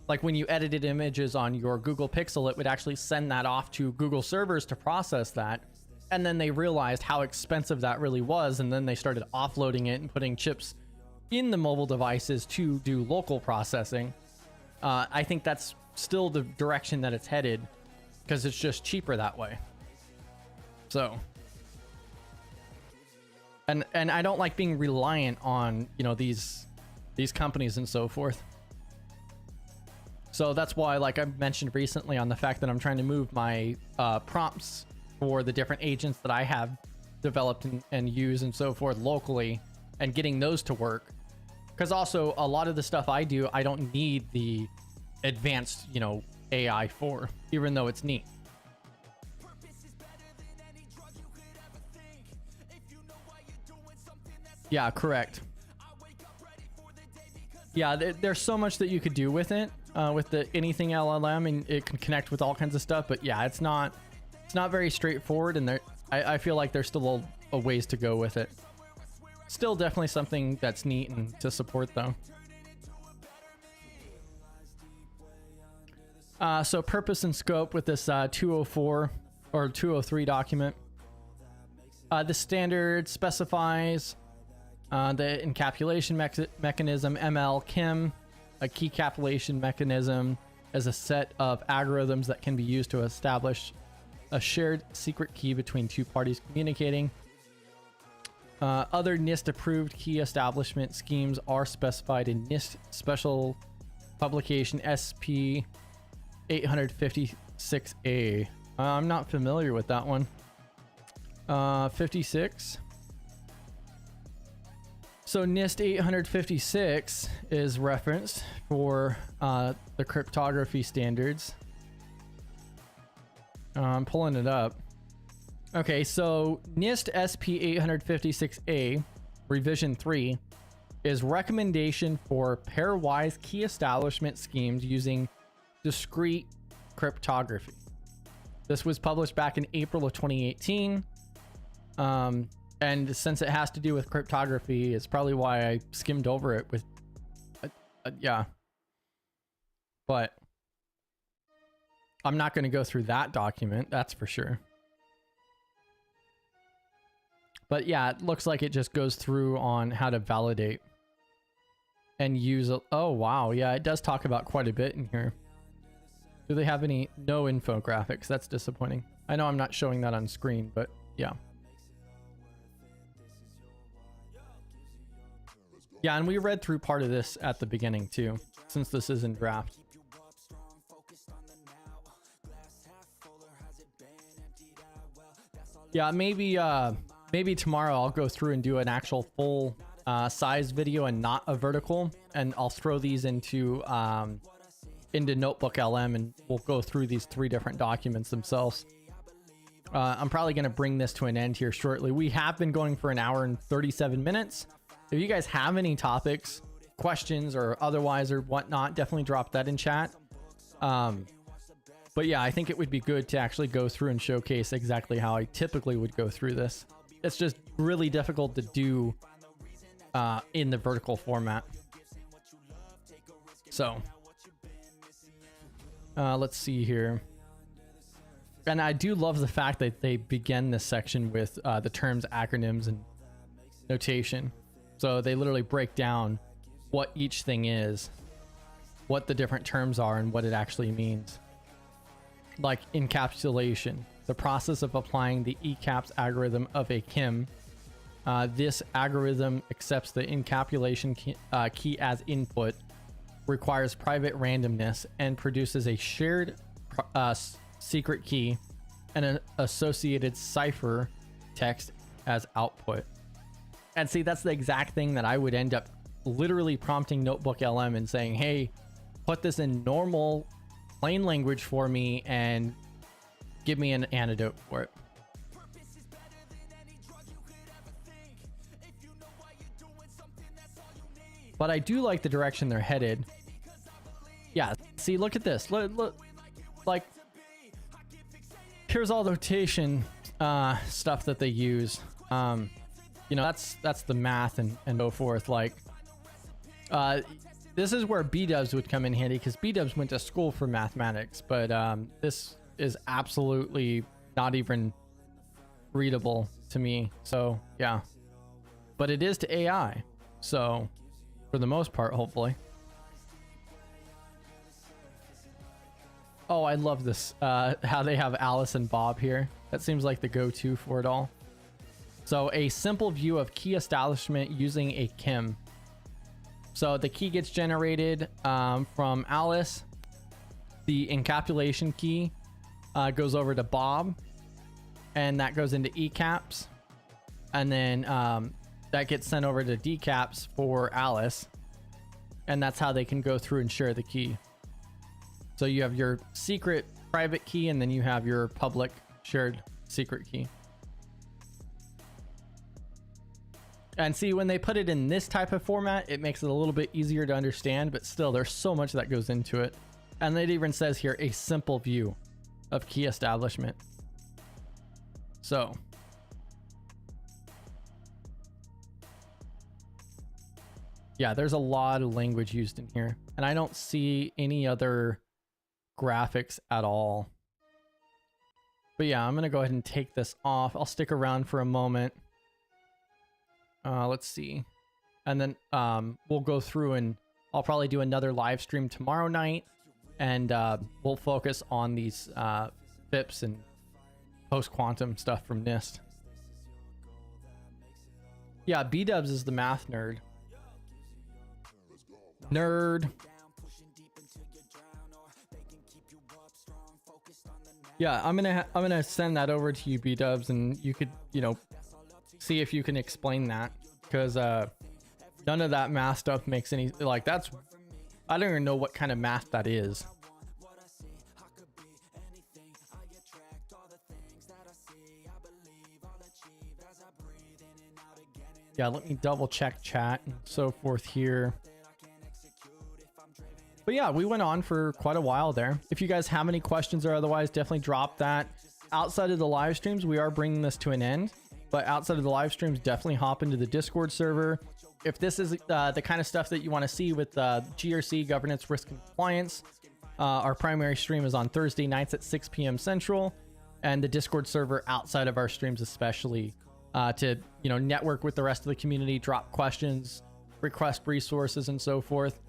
like when you edited images on your Google Pixel, it would actually send that off to Google servers to process that. And then they realized how expensive that really was, and then they started offloading it and putting chips in the mobile devices to do local processing. I think that's still the direction that it's headed, because it's just cheaper that way. So, and I don't like being reliant on, you know, these companies and so forth. So that's why, like I mentioned recently, on the fact that I'm trying to move my prompts for the different agents that I have developed and use and so forth locally, and getting those to work. Because also a lot of the stuff I do, I don't need the advanced, you know, AI for, even though it's neat. Yeah, correct. Yeah, there's so much that you could do with it, with the anything LLM, and it can connect with all kinds of stuff. But yeah, it's not very straightforward, and I feel like there's still a ways to go with it. Still definitely something that's neat and to support though. So purpose and scope with this 204 or 203 document. The standard specifies the encapsulation mechanism, ML-KIM, a key capsulation mechanism, as a set of algorithms that can be used to establish a shared secret key between two parties communicating. Other NIST-approved key establishment schemes are specified in NIST Special Publication SP 856A. I'm not familiar with that one. 56. So NIST 856 is referenced for the cryptography standards. I'm pulling it up. Okay, so NIST SP 856A revision 3 is recommendation for pairwise key establishment schemes using discrete cryptography. This was published back in April of 2018. And since it has to do with cryptography, it's probably why I skimmed over it with, yeah. But I'm not going to go through that document, that's for sure. But yeah, it looks like it just goes through on how to validate and use a, oh wow, yeah, it does talk about quite a bit in here. Do they have any? No infographics. That's disappointing. I know I'm not showing that on screen, but yeah. Yeah, and we read through part of this at the beginning too, since this is in draft. Yeah, maybe tomorrow I'll go through and do an actual full size video and not a vertical, and I'll throw these into Notebook LM, and we'll go through these 3 different documents themselves. I'm probably going to bring this to an end here shortly. We have been going for an hour and 37 minutes. If you guys have any topics, questions, or otherwise or whatnot, definitely drop that in chat. But yeah, I think it would be good to actually go through and showcase exactly how I typically would go through this. It's just really difficult to do in the vertical format. So let's see here. And I do love the fact that they begin this section with the terms, acronyms, and notation. So they literally break down what each thing is, what the different terms are, and what it actually means. Like encapsulation, the process of applying the ECAPS algorithm of a KIM. This algorithm accepts the encapsulation key as input, requires private randomness, and produces a shared secret key and an associated cipher text as output. And see, that's the exact thing that I would end up literally prompting Notebook LM and saying, hey, put this in normal plain language for me and give me an antidote for it. But I do like the direction they're headed. Yeah, see, look at this. Look, like, here's all the notation stuff that they use. You know, that's the math and so forth. Like, this is where B-dubs would come in handy, because B-dubs went to school for mathematics, but this is absolutely not even readable to me. So yeah, but it is to AI, so for the most part, hopefully. Oh, I love this, how they have Alice and Bob here. That seems like the go-to for it all. So a simple view of key establishment using a KIM. So the key gets generated from Alice. The encapsulation key goes over to Bob, and that goes into ECAPS. And then that gets sent over to DCAPS for Alice. And that's how they can go through and share the key. So you have your secret private key, and then you have your public shared secret key. And see, when they put it in this type of format, it makes it a little bit easier to understand, but still there's so much that goes into it. And it even says here, a simple view of key establishment. So yeah, there's a lot of language used in here, and I don't see any other graphics at all. But yeah, I'm gonna go ahead and take this off. I'll stick around for a moment. Let's see. And then we'll go through, and I'll probably do another live stream tomorrow night, and we'll focus on these FIPS and post-quantum stuff from NIST. Yeah, B-dubs is the math nerd. Yeah, I'm gonna send that over to you, B-dubs, and you could, you know, see if you can explain that, because none of that math stuff makes any, like, that's, I don't even know what kind of math that is. Yeah, let me double check chat and so forth here. But yeah, we went on for quite a while there. If you guys have any questions or otherwise, definitely drop that. Outside of the live streams, we are bringing this to an end. But outside of the live streams, definitely hop into the Discord server. If this is the kind of stuff that you want to see with GRC, governance, risk, and compliance, our primary stream is on Thursday nights at 6 p.m. Central. And the Discord server outside of our streams especially, to, you know, network with the rest of the community, drop questions, request resources, and so forth.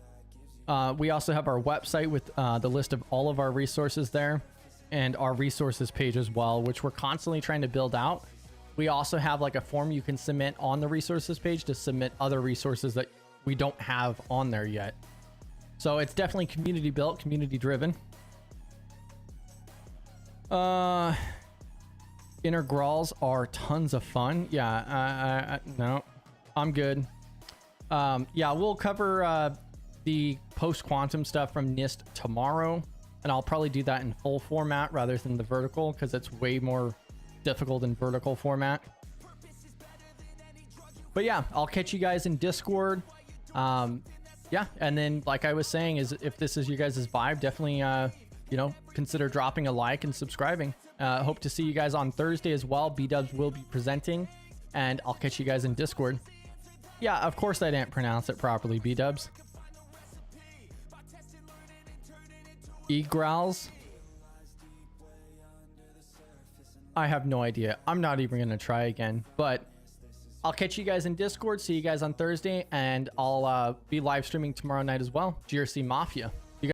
We also have our website with the list of all of our resources there, and our resources page as well, which we're constantly trying to build out. We also have like a form you can submit on the resources page to submit other resources that we don't have on there yet. So it's definitely community built, community driven. Integrals are tons of fun. Yeah, no, I'm good. Yeah, we'll cover the post-quantum stuff from NIST tomorrow, and I'll probably do that in full format rather than the vertical, because it's way more difficult in vertical format. But yeah, I'll catch you guys in Discord. Yeah, and then like I was saying, is if this is you guys' vibe, definitely you know, consider dropping a like and subscribing. Hope to see you guys on Thursday as well. B-dubs will be presenting, and I'll catch you guys in Discord. Yeah, of course I didn't pronounce it properly, B-dubs. E-growls? I have no idea. I'm not even going to try again, but I'll catch you guys in Discord. See you guys on Thursday, and I'll be live streaming tomorrow night as well. GRC Mafia.